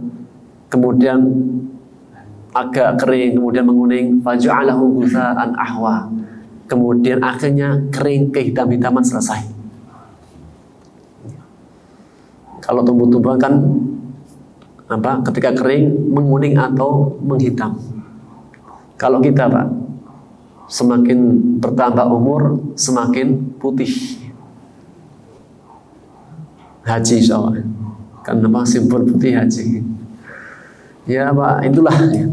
kemudian agak kering, kemudian menguning, faja'alahu gusaan ahwa. Kemudian akhirnya kering, kehitam-hitaman, selesai. Kalau tumbuh-tumbuhan kan apa? Ketika kering menguning atau menghitam. Kalau kita Pak, semakin bertambah umur semakin putih. Haji soalnya. Kan apa, simbol putih haji. Ya Pak, itulah ya.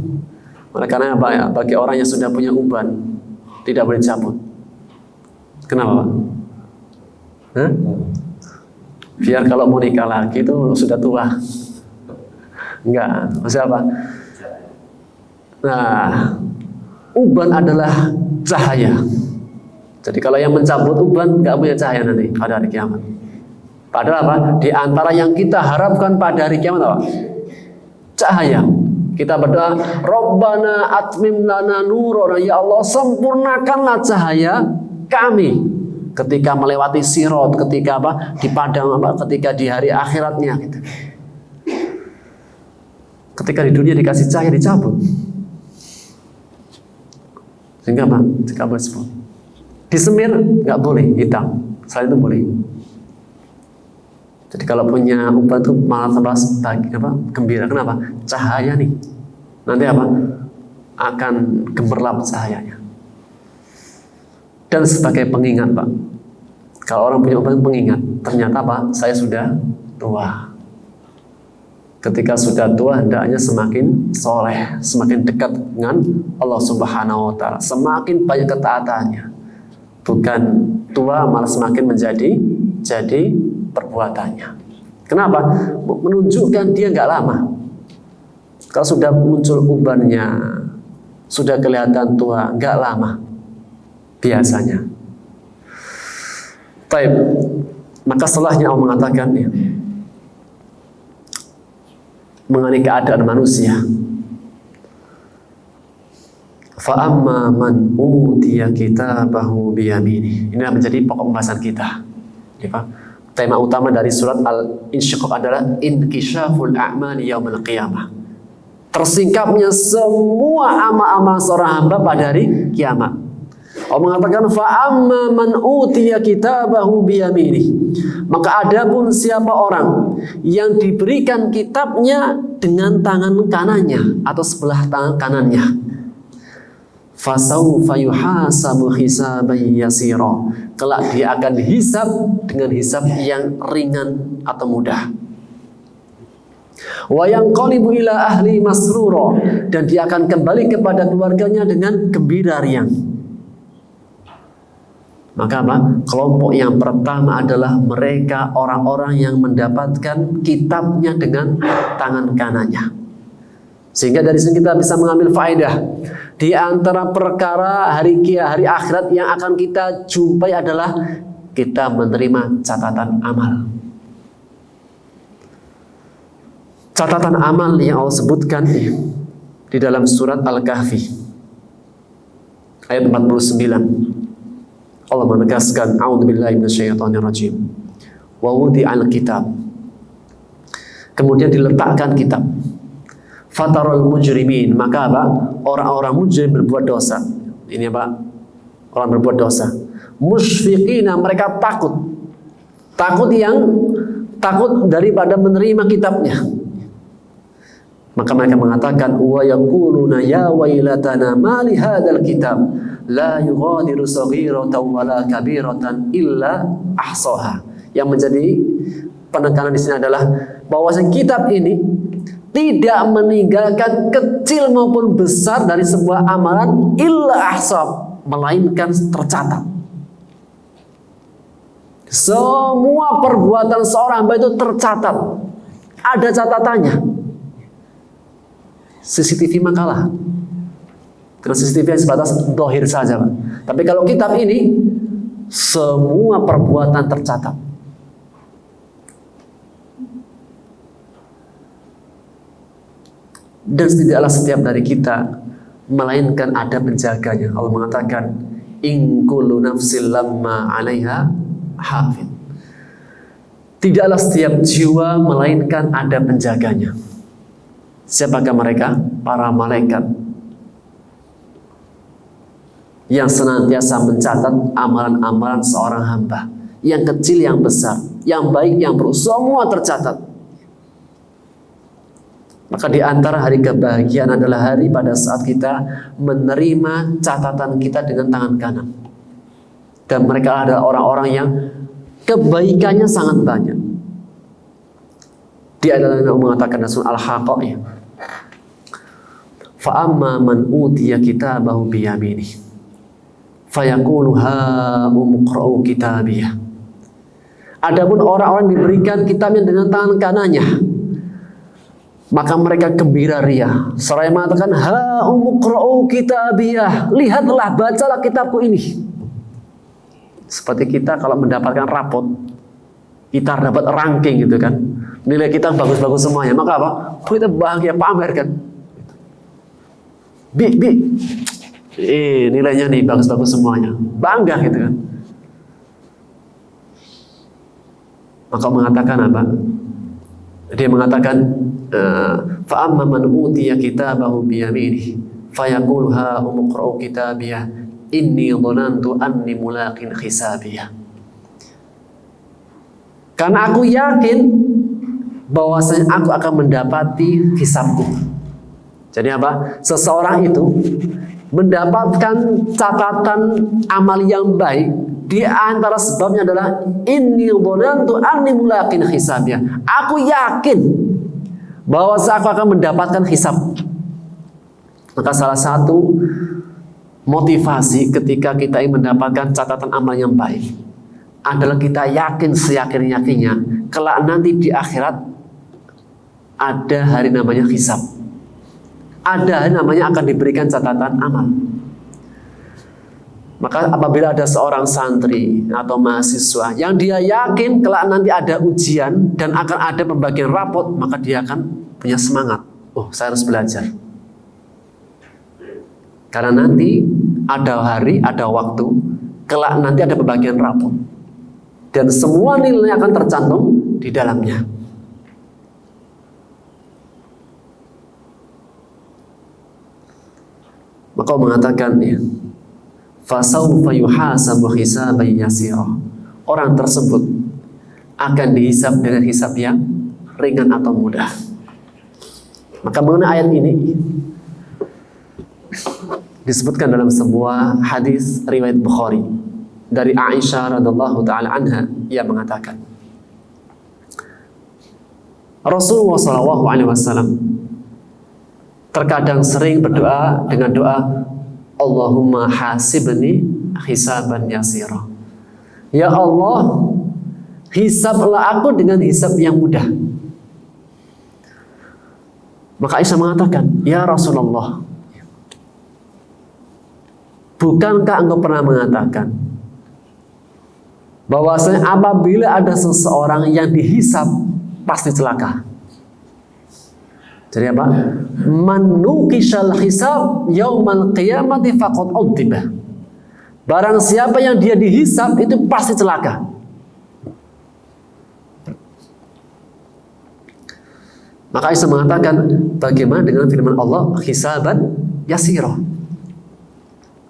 Karena apa ya, bagi orang yang sudah punya uban tidak boleh cabut. Kenapa Pak? Hah? Biar kalau mau nikah lagi itu sudah tua. Enggak, maksudnya apa? Nah, uban adalah cahaya. Jadi kalau yang mencabut uban nggak punya cahaya nanti pada hari kiamat. Padahal apa? Di antara yang kita harapkan pada hari kiamat apa? Cahaya. Kita berdoa, Rabbana atmim lana nurana, ya Allah sempurnakanlah cahaya kami ketika melewati sirat, ketika apa? Di padang apa? Ketika di hari akhiratnya gitu. Ketika di dunia dikasih cahaya dicabut. Sehingga apa? Jika bersebut. Disemir nggak boleh hitam, selain itu boleh. Jadi kalau punya uban itu malah tambah gembira. Kenapa? Cahaya nih. Nanti apa? Akan gemerlap cahayanya. Dan sebagai pengingat Pak, kalau orang punya uban pengingat, ternyata apa? Saya sudah tua. Ketika sudah tua hendaknya semakin soleh, semakin dekat dengan Allah Subhanahu Wa Taala, semakin banyak ketaatannya. Bukan tua malah semakin jadi perbuatannya. Kenapa? Menunjukkan dia nggak lama. Kalau sudah muncul ubannya, sudah kelihatan tua, nggak lama biasanya. Baik, maka setelahnya Allah mengatakan ya, mengenai keadaan manusia. Fa amma man utiya kitabahu biyamini. Ini menjadi pokok pembahasan kita. Tema utama dari surat Al-Insyiqaq adalah inkishaful a'mali yaumil qiyamah. Tersingkapnya semua amal-amal seorang hamba pada hari kiamat. Allah mengatakan fa amma man utiya kitabahu biyamini. Maka adapun siapa orang yang diberikan kitabnya dengan tangan kanannya atau sebelah tangan kanannya, fasaufa yuhasabu hisaban yasira. Kelak dia akan dihisab dengan hisab yang ringan atau mudah. Wa yanqalibu ila ahli masrura, dan dia akan kembali kepada keluarganya dengan gembira riang. Maka apa? Kelompok yang pertama adalah mereka orang-orang yang mendapatkan kitabnya dengan tangan kanannya. Sehingga dari sini kita bisa mengambil faedah. Di antara perkara hari akhirat yang akan kita jumpai adalah kita menerima catatan amal. Catatan amal yang Allah sebutkan di dalam surat Al-Kahfi ayat 49. Allah menegaskan, a'udzubillahi minasyaitonirrajim. Wa wudi'al kitab. Kemudian diletakkan kitab. Fatarul mujrimin, maka apa? Orang-orang mujrim berbuat dosa. Ini apa? Orang berbuat dosa. Musyfiqina, mereka takut. Takut daripada menerima kitabnya. Maka mereka mengatakan, wa yaquluna ya wailatana ma li hadzal kitab la yughadiru saghiratan wala kabiratan illa ahsaha. Yang menjadi penekanan di sini adalah bahwasanya kitab ini tidak meninggalkan kecil maupun besar dari sebuah amalan illa ahsab, melainkan tercatat. Semua perbuatan seorang hamba itu tercatat, ada catatannya. CCTV makalah, karena CCTV yang sebatas dohir saja, Pak. Tapi kalau kitab ini semua perbuatan tercatat. Dan tidaklah setiap dari kita melainkan ada penjaganya. Allah mengatakan, in kullu nafsin lamma 'alaiha hafid. Tidaklah setiap jiwa melainkan ada penjaganya. Siapakah mereka? Para malaikat yang senantiasa mencatat amalan-amalan seorang hamba, yang kecil, yang besar, yang baik, yang buruk, semua tercatat. Maka di antara hari kebahagiaan adalah hari pada saat kita menerima catatan kita dengan tangan kanan. Dan mereka adalah orang-orang yang kebaikannya sangat banyak. Dia adalah yang mengatakan Rasul Al-Haqqah, ya. Fa amma man utiya kitabahu biyamini fayaqulu ha umqra'u kitabiyah. Adapun orang-orang diberikan kitabnya dengan tangan kanannya, maka mereka gembira ria. Seraya mengatakan, ha umqra'u kitabiyah, lihatlah, bacalah kitabku ini. Seperti kita kalau mendapatkan rapot, kita dapat ranking gitu kan, nilai kita bagus-bagus semuanya, maka apa? Kita bahagia, pamer kan. Nilainya nih bagus-bagus semuanya, bangga gitu kan. Maka mengatakan apa? Dia mengatakan, fa amma man utiya kitabahu biyaminihi fayaqulu ha umqra'u kitabiyah inni dhanantu anni mulaqin hisabiyah. Karena aku yakin bahwasanya aku akan mendapati hisabku. Jadi apa? Seseorang itu mendapatkan catatan amal yang baik, di antara sebabnya adalah inni dhanantu anni mulaqin hisabiyah. Aku yakin bahwa aku akan mendapatkan hisab. Maka salah satu motivasi ketika kita ingin mendapatkan catatan amal yang baik adalah kita yakin seyakin-yakinnya kelak nanti di akhirat ada hari namanya hisab. Ada hari namanya akan diberikan catatan amal. Maka apabila ada seorang santri atau mahasiswa yang dia yakin kelak nanti ada ujian dan akan ada pembagian rapot, maka dia akan punya semangat. Oh, saya harus belajar. Karena nanti ada hari, ada waktu, kelak nanti ada pembagian rapot. Dan semua nilai akan tercantum di dalamnya. Maka mengatakan ya, fasawfa yuhasabu hisaban yasira. Orang tersebut akan dihisab dengan hisab yang ringan atau mudah. Maka mengenai ayat ini disebutkan dalam sebuah hadis riwayat Bukhari dari Aisyah radhiyallahu taala anha yang mengatakan Rasulullah sallallahu alaihi wasallam terkadang sering berdoa dengan doa Allahumma hasibni hisaban yasira. Ya Allah, hisablah aku dengan hisab yang mudah. Maka Aisyah mengatakan, ya Rasulullah, bukankah engkau pernah mengatakan bahwasanya apabila ada seseorang yang dihisab pasti celaka? Jadi apa? Man nuqishal hisab yaumal qiyamati faqad udziba. Barang siapa yang dia dihisab itu pasti celaka. Maka Aisyah mengatakan, bagaimana dengan firman Allah hisaban yasira,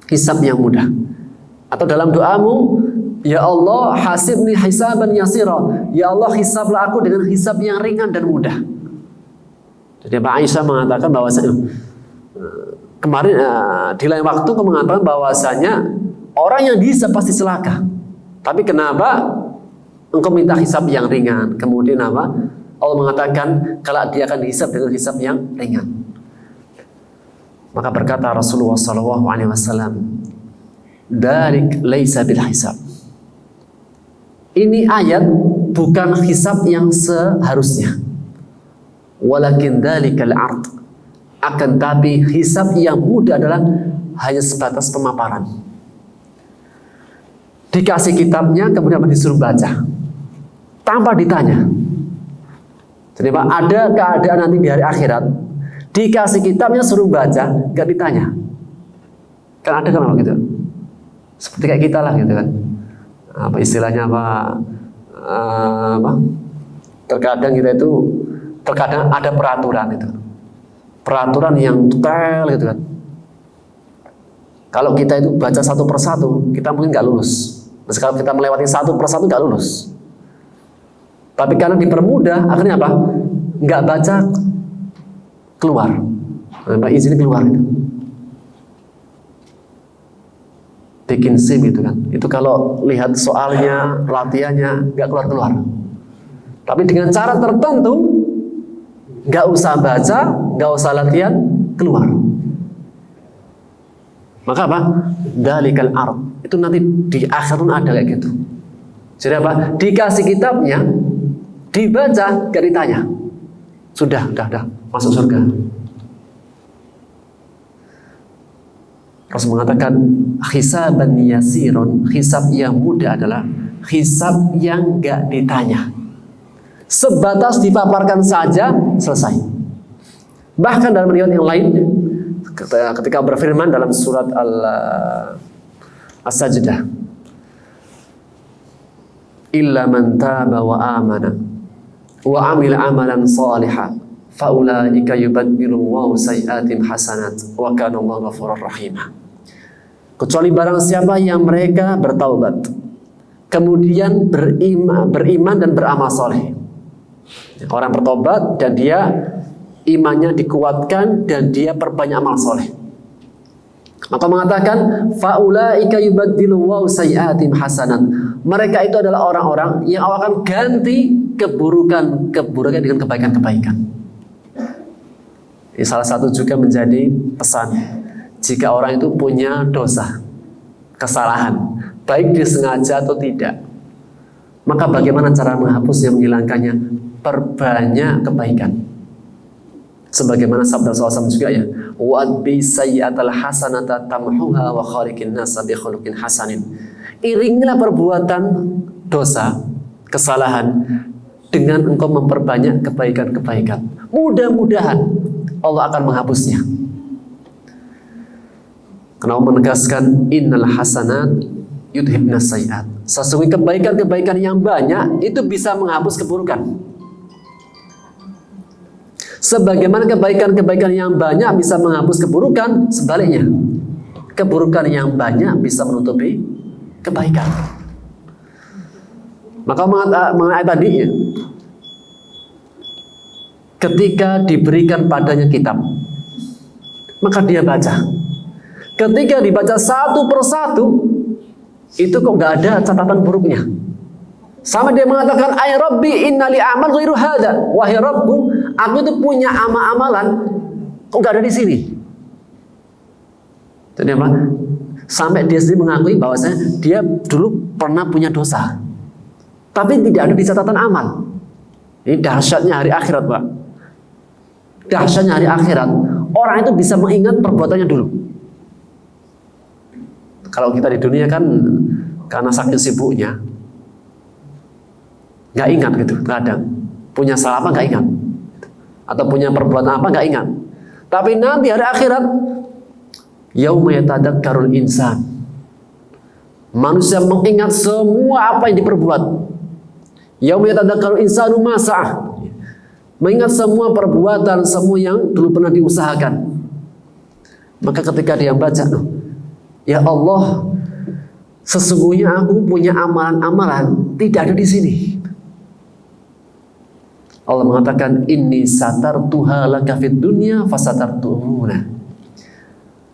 hisab yang mudah. Atau dalam doamu, ya Allah hasibni hisaban yasira, ya Allah hisablah aku dengan hisab yang ringan dan mudah. Jadi Mbak Aisyah mengatakan bahwasanya kemarin di lain waktu aku mengatakan bahwasanya orang yang dihisab pasti celaka. Tapi kenapa engkau minta hisab yang ringan? Kemudian apa? Allah mengatakan kalau dia akan dihisab dengan hisab yang ringan. Maka berkata Rasulullah SAW, "Dzalik laisa bil hisab." Ini ayat bukan hisab yang seharusnya. Walakin dzalikal ard. Akan tapi hisab yang mudah adalah hanya sebatas pemaparan. Dikasih kitabnya kemudian disuruh baca tanpa ditanya. Jadi Pak, ada keadaan nanti di hari akhirat dikasih kitabnya suruh baca, gak ditanya. Kan ada kan gitu. Seperti kayak kita lah gitu kan. Apa istilahnya apa? Terkadang kita itu ada peraturan itu. Peraturan yang detail gitu kan. Kalau kita itu baca satu persatu, kita mungkin nggak lulus. Nah, kalau kita melewati satu persatu nggak lulus. Tapi karena dipermudah, akhirnya apa? Nggak baca, keluar. Izin keluar itu. Bikin SIM gitu kan. Itu kalau lihat soalnya, latihannya nggak keluar-keluar. Tapi dengan cara tertentu, nggak usah baca, nggak usah latihan, keluar. Maka apa? Dalikal ard. Itu nanti di akhir pun ada kayak gitu. Jadi apa? Dikasih kitabnya, dibaca, gak ditanya. Sudah, masuk surga. Rasul mengatakan hisaban yasiron, hisab yang mudah adalah hisab yang gak ditanya. Sebatas dipaparkan saja, selesai. Bahkan dalam riwayat yang lain, ketika berfirman dalam surat As-Sajdah, illa man taba wa amana wa amila amalan salihan faulaika yubaddilullahu sayi'atihim hasanat wa kana Allahu ghafurur rahim. Kecuali barang siapa yang mereka bertaubat kemudian beriman dan beramal soleh. Orang bertobat dan dia imannya dikuatkan dan dia perbanyak amal soleh. Maka mengatakan faulaika yubaddilullahu sayi'atihim hasanat. Mereka itu adalah orang-orang yang akan ganti keburukan dengan kebaikan-kebaikan. Ini salah satu juga menjadi pesan. Jika orang itu punya dosa, kesalahan, baik disengaja atau tidak, maka bagaimana cara menghapusnya, menghilangkannya? Perbanyak kebaikan. Sebagaimana sabda Rasulullah juga ya, wa'adbi sayyi'atal hasanata tamhuha wa khaliqin nasa bi khuluqin hasanin. Iringilah perbuatan dosa, kesalahan dengan engkau memperbanyak kebaikan-kebaikan. Mudah-mudahan Allah akan menghapusnya. Karena Allah menegaskan innal hasanat yudhibnas sayyi'at. Sesungguhnya kebaikan-kebaikan yang banyak itu bisa menghapus keburukan. Sebagaimana kebaikan-kebaikan yang banyak bisa menghapus keburukan, sebaliknya keburukan yang banyak bisa menutupi kebaikan. Maka mengenai tadi ya, ketika diberikan padanya kitab, maka dia baca. Ketika dibaca satu persatu, itu kok nggak ada catatan buruknya. Sama dia mengatakan, ay Rabbi innali amal ghairu hada. Wahai Rabbku, aku itu punya amalan, kok nggak ada di sini. Jadi apa? Sampai dia sendiri mengakui bahwasanya dia dulu pernah punya dosa, tapi tidak ada di catatan amal. Ini dahsyatnya hari akhirat, Pak. Dahsyatnya hari akhirat, orang itu bisa mengingat perbuatannya dulu. Kalau kita di dunia kan karena saking sibuknya nggak ingat gitu, kadang punya salah apa nggak ingat, atau punya perbuatan apa nggak ingat. Tapi nanti hari akhirat, yauma yatadzakkarul insan, manusia mengingat semua apa yang diperbuat. Yauma yatadzakkarul insanu ma sa'ah, mengingat semua perbuatan, semua yang dulu pernah diusahakan. Maka ketika dia baca, ya Allah, sesungguhnya aku punya amalan-amalan tidak ada di sini. Allah mengatakan, inni satartuha laka fid dunya fasatartuhuna.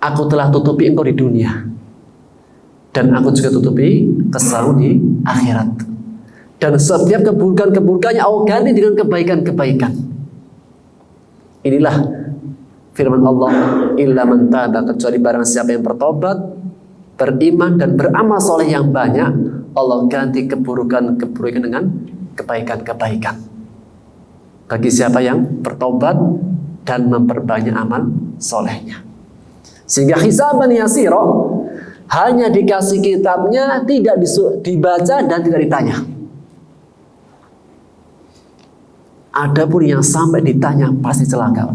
Aku telah tutupi engkau di dunia, dan aku juga tutupi kesalahan di akhirat. Dan setiap keburukan-keburukannya aku ganti dengan kebaikan-kebaikan. Inilah firman Allah, illa man taba, kecuali barang siapa yang bertobat, beriman dan beramal soleh yang banyak, Allah ganti keburukan-keburukan dengan kebaikan-kebaikan. Bagi siapa yang bertobat dan memperbanyak amal solehnya. Sehingga hisaban yasira, hanya dikasih kitabnya, tidak dibaca dan tidak ditanya. Adapun yang sampai ditanya pasti celaka.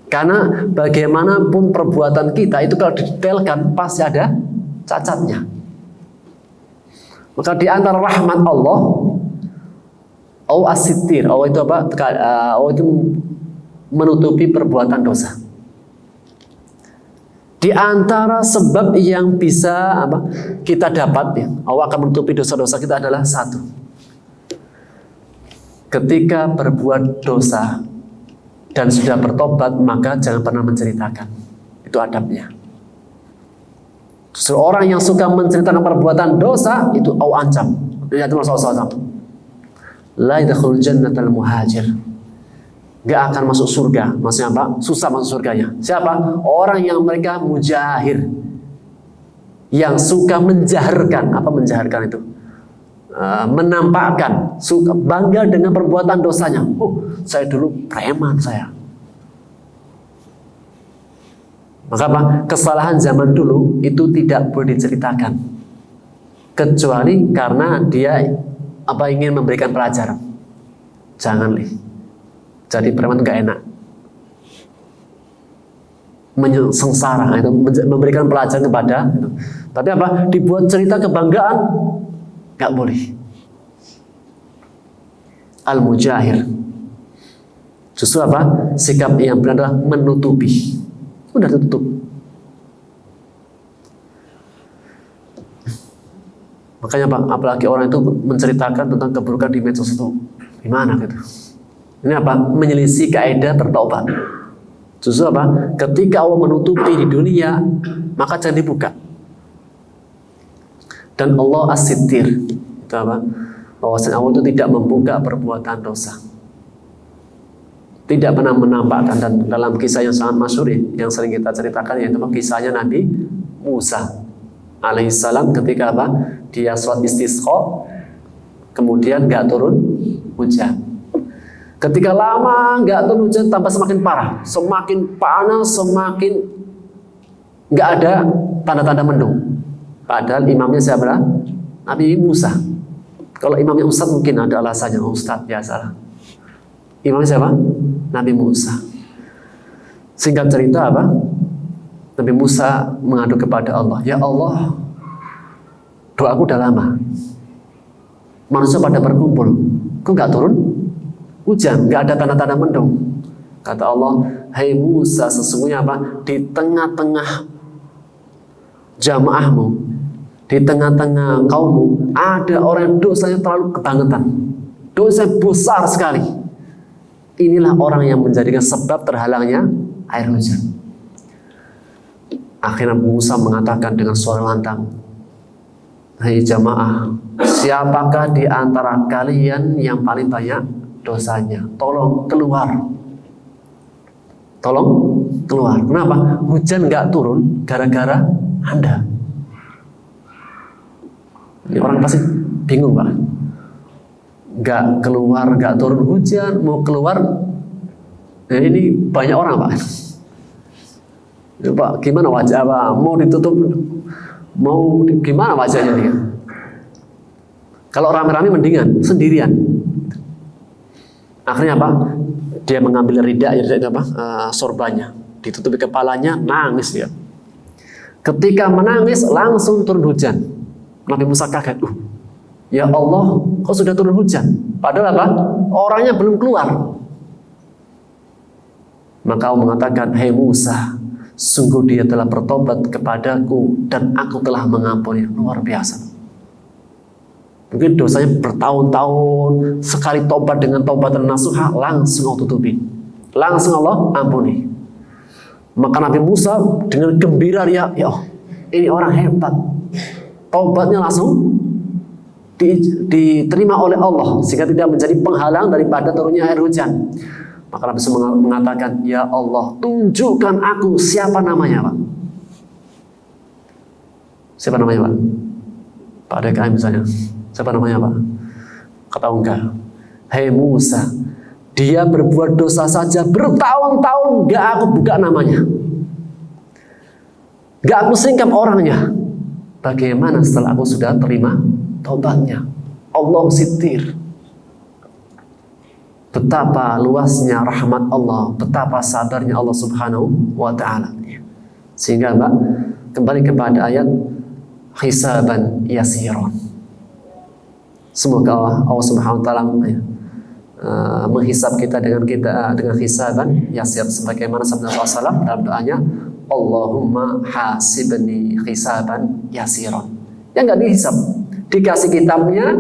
Karena bagaimanapun perbuatan kita itu kalau didetailkan pasti ada cacatnya. Maka di antara rahmat Allah, as-sittir, itu apa? Itu menutupi perbuatan dosa. Di antara sebab yang bisa kita dapat, ya, Allah akan menutupi dosa-dosa kita adalah satu. Ketika berbuat dosa dan sudah bertobat, maka jangan pernah menceritakan. Itu adabnya. Justru orang yang suka menceritakan perbuatan dosa, itu Allah ancam. Lihat Rasulullah SAW. La yadkhulul jannatal muhajir. Gak akan masuk surga. Maksudnya apa? Susah masuk surganya. Siapa? Orang yang mereka mujahir, yang suka menjaharkan. Apa menjaharkan itu? Menampakkan, suka bangga dengan perbuatan dosanya. Saya dulu preman saya. Maka apa? Kesalahan zaman dulu itu tidak boleh diceritakan, kecuali karena dia ingin memberikan pelajaran. Jangan jadi preman itu gak enak, menyengsara itu, memberikan pelajaran kepada itu. Tapi dibuat cerita kebanggaan, gak boleh. Al-mujahir, justru sikap yang benar adalah menutupi. Udah tutup. Makanya apalagi orang itu menceritakan tentang keburukan di medsos itu, gimana gitu? Ini menyelisih kaidah bertaubat. Justru ketika Allah menutupi di dunia, maka jangan dibuka. Dan Allah as-sittir, itu bahwasanya Allah itu tidak membuka perbuatan dosa, tidak pernah menampakkan. Dan dalam kisah yang sangat masyhur yang sering kita ceritakan, yaitu kisahnya Nabi Musa alaihissalam ketika dia sholat istisqa, kemudian gak turun hujan. Ketika lama gak turun hujan, tambah semakin parah, semakin panas, semakin gak ada tanda-tanda mendung. Padahal imamnya siapa? Nabi Musa. Kalau imamnya Ustadz mungkin ada alasannya, Ustadz biasalah. Imamnya siapa? Nabi Musa. Singkat cerita apa? Nabi Musa mengadu kepada Allah, ya Allah, doaku udah lama. Manusia pada berkumpul, kok nggak turun hujan, nggak ada tanda-tanda mendung. Kata Allah, hai Musa, sesungguhnya apa? Di tengah-tengah jamaahmu, di tengah-tengah kaummu, ada orang yang dosanya terlalu kebangetan, dosa besar sekali. Inilah orang yang menjadikan sebab terhalangnya air hujan. Akhirnya Musa mengatakan dengan suara lantang, hai jamaah, siapakah di antara kalian yang paling banyak dosanya? Tolong keluar. Tolong keluar. Kenapa? Hujan nggak turun gara-gara Anda. Ini orang pasti bingung, Pak. Nggak keluar, nggak turun hujan, mau keluar. Nah, ini banyak orang, Pak. Pak, gimana wajah Pak? Mau ditutup, mau gimana wajahnya dia? Kalau rame-rame mendingan, sendirian. Akhirnya apa? Dia mengambil rida sorbannya, ditutupi kepalanya, nangis dia. Ketika menangis langsung turun hujan. Nabi Musa kaget, ya Allah, kok sudah turun hujan? Padahal apa? Orangnya belum keluar. Maka Allah mengatakan, hai Musa, sungguh dia telah bertobat kepadaku dan aku telah mengampuni. Luar biasa. Mungkin dosanya bertahun-tahun, sekali tobat dengan taubatan nasuha, langsung Allah tutupi, langsung Allah ampuni. Maka Nabi Musa dengan gembira dia, ya ini orang hebat, taubatnya langsung diterima oleh Allah sehingga tidak menjadi penghalang daripada turunnya air hujan. Maka Nabi Musa mengatakan, ya Allah, tunjukkan aku siapa namanya, Pak. Siapa namanya, Pak? Pak DKM misalnya. Siapa namanya, Pak? Kata enggak. Hei Musa, dia berbuat dosa saja bertahun-tahun gak aku buka namanya, gak aku singkap orangnya. Bagaimana setelah aku sudah terima taubatnya? Allah sitir. Betapa luasnya rahmat Allah, betapa sabarnya Allah Subhanahu wa Ta'ala. Sehingga Mbak, kembali kepada ayat hisaban yasiron. Semoga Allah Subhanahu wa Ta'ala menghisab kita dengan hisaban yasir, sebagaimana sabda Rasulullah SAW dalam doanya, Allahumma hasibni hisaban yasiron. Yang nggak dihisab, dikasih kitabnya,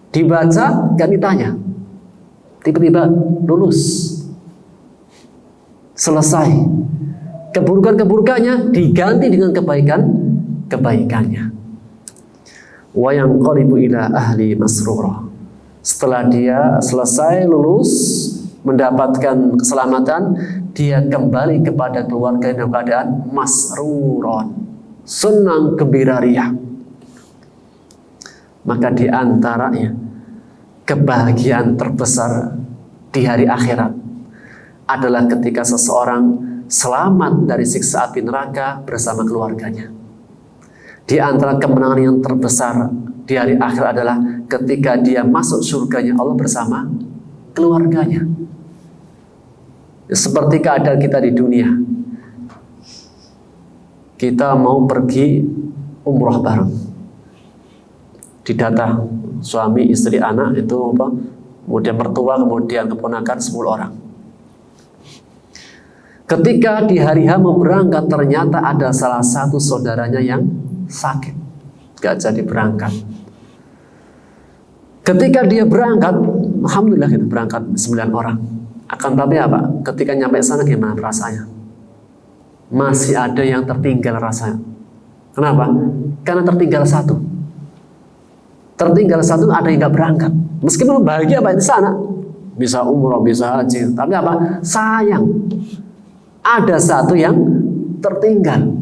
dibaca, nggak ditanya, tiba-tiba lulus, selesai. Keburukan-keburukannya diganti dengan kebaikannya. Wa yanqalibu ila ahli masrura. Setelah dia selesai lulus, mendapatkan keselamatan, dia kembali kepada keluarga dalam keadaan masruron, senang gembira riang. Maka di antaranya kebahagiaan terbesar di hari akhirat adalah ketika seseorang selamat dari siksa api neraka bersama keluarganya. Di antara kemenangan yang terbesar di hari akhir adalah ketika dia masuk surganya Allah bersama keluarganya. Seperti keadaan kita di dunia, kita mau pergi umroh bareng, didata suami, istri, anak, itu apa? Kemudian mertua, kemudian keponakan 10 orang. Ketika di hari H mau berangkat, ternyata ada salah satu saudaranya yang sakit, gak jadi berangkat. Ketika dia berangkat, alhamdulillah kita berangkat 9 orang. Akan tapi apa? Ketika nyampe sana gimana rasanya? Masih ada yang tertinggal rasanya. Kenapa? Karena tertinggal satu. Tertinggal satu, ada yang gak berangkat. Meskipun bahagia Pak di sana, bisa umroh, bisa haji, tapi apa? Sayang, ada satu yang tertinggal.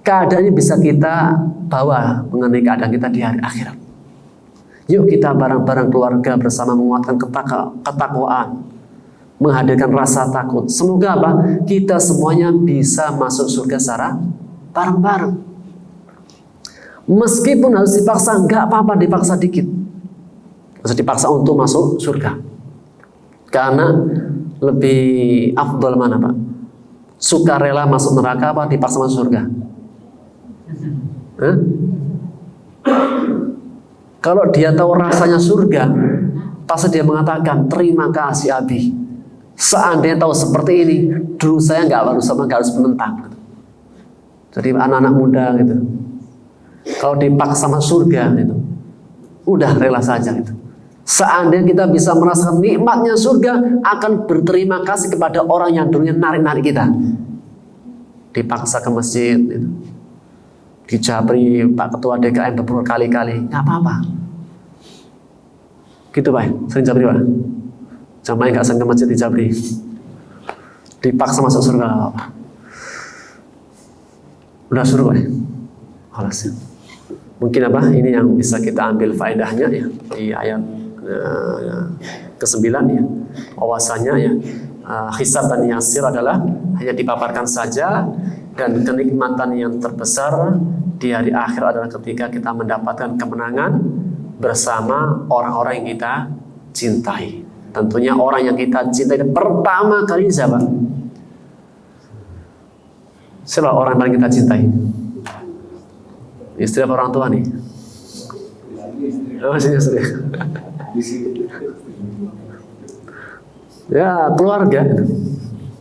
Keadaannya bisa kita bawa mengenai keadaan kita di hari akhirat. Yuk kita bareng-bareng keluarga bersama menguatkan ketakwaan, menghadirkan rasa takut. Semoga apa? Kita semuanya bisa masuk surga secara bareng-bareng. Meskipun harus dipaksa, nggak apa-apa dipaksa dikit. Harus dipaksa untuk masuk surga. Karena lebih afdol mana Pak? Sukarela masuk neraka apa dipaksa masuk surga? Hah? Kalau dia tahu rasanya surga, pasti dia mengatakan, terima kasih Abi. Seandainya tahu seperti ini, dulu saya nggak harus menentang. Jadi anak-anak muda gitu, kalau dipaksa masuk surga gitu, udah rela saja gitu. Seandainya kita bisa merasakan nikmatnya surga, akan berterima kasih kepada orang yang dulunya narik-narik kita. Dipaksa ke masjid gitu. Dijabri Pak Ketua DKM berkali-kali, nggak apa-apa. Gitu Pak, sering jabri Pak. Jamaah nggak sering ke masjid dijabri. Dipaksa masuk surga nggak apa-apa. Udah suruh Pak. Halas. Mungkin apa? Ini yang bisa kita ambil faedahnya ya di ayat ke-9 ya. Bahwasanya ya hisab dan yasir adalah hanya dipaparkan saja, dan kenikmatan yang terbesar di hari akhir adalah ketika kita mendapatkan kemenangan bersama orang-orang yang kita cintai. Tentunya orang yang kita cintai pertama kali siapa? Siapa orang yang paling kita cintai? Istri apa orang tua nih? Oh, istri. Ya, keluarga.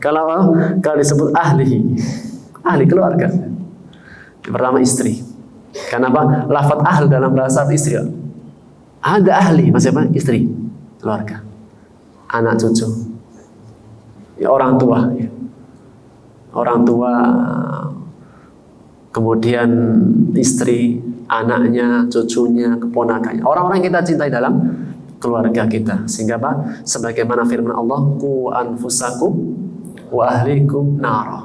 Kalau disebut ahli keluarga. Yang pertama istri. Kenapa? Lafaz ahl dalam bahasa istri. Ada ahli, maksudnya apa? Istri, keluarga, anak cucu, ya, orang tua, ya. Orang tua, kemudian istri, anaknya, cucunya, keponakannya, orang-orang yang kita cintai dalam keluarga kita. Sehingga apa? Sebagaimana firman Allah, qu anfusakum wa ahlikum nara.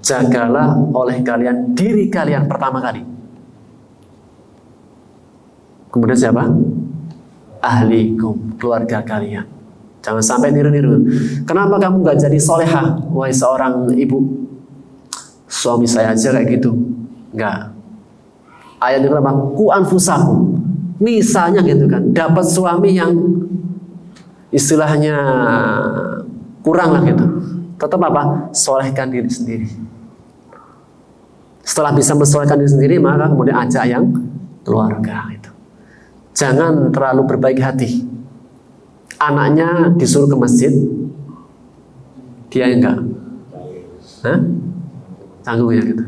Jagalah oleh kalian diri kalian pertama kali. Kemudian siapa? Ahlikum, keluarga kalian. Jangan sampai niru-niru. Kenapa kamu gak jadi solehah, wahai seorang ibu? Suami saya aja kayak gitu. Enggak. Ayat yang pertama, ku anfusakum. Misalnya gitu kan, dapat suami yang istilahnya kurang lah gitu. Tetap apa? Solehkan diri sendiri. Setelah bisa mensolehkan diri sendiri, maka kemudian ajak yang keluarga itu. Jangan terlalu berbaik hati. Anaknya disuruh ke masjid, dia enggak. Hah? Tanggung ya gitu.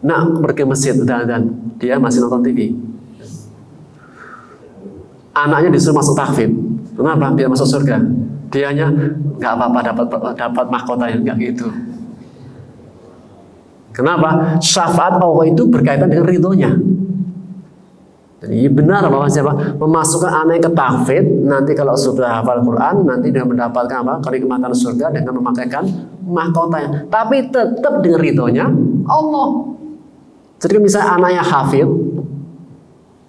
Nak pergi ke masjid dan dia masih nonton TV. Anaknya disuruh masuk tahfidz. Kenapa? Biar masuk surga. Dianya nggak apa-apa dapat mahkota yang nggak gitu. Kenapa? Syafaat Allah itu berkaitan dengan ridhonya. Jadi benar bahwa siapa memasukkan anak ke tahfidz, nanti kalau sudah hafal Quran, nanti dia mendapatkan apa? Kenikmatan surga dengan memakaikan mahkotanya. Tapi tetap dengan ridhonya Allah. Jadi misalnya anaknya hafidz,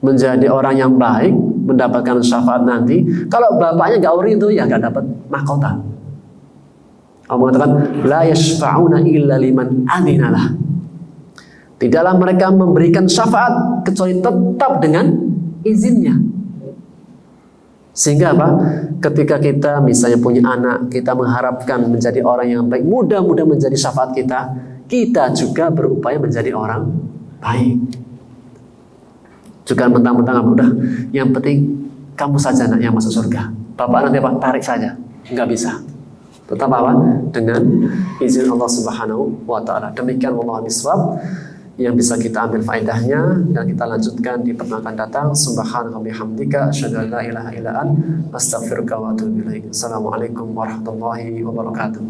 menjadi orang yang baik, mendapatkan syafaat nanti. Kalau bapaknya nggak ridho, ya nggak dapat mahkota. Allah mengatakan, la yashfa'una illa liman adinalah. Tidaklah mereka memberikan syafaat kecuali tetap dengan izinnya. Sehingga apa? Ketika kita misalnya punya anak, kita mengharapkan menjadi orang yang baik, mudah-mudahan menjadi syafaat kita, kita juga berupaya menjadi orang baik. Juga mentang-mentang udah, yang penting kamu saja anak yang masuk surga. Bapak nanti apa? Tarik saja, nggak bisa. Tetap apa? Dengan izin Allah Subhanahu wa Ta'ala. Demikian wallahu a'lam yang bisa kita ambil faedahnya, dan kita lanjutkan di pertemuan akan datang. Subhanaka bihamdika asyhadu an la ilaha illa anta astaghfiruka wa atubu ilaik. Assalamualaikum warahmatullahi wabarakatuh.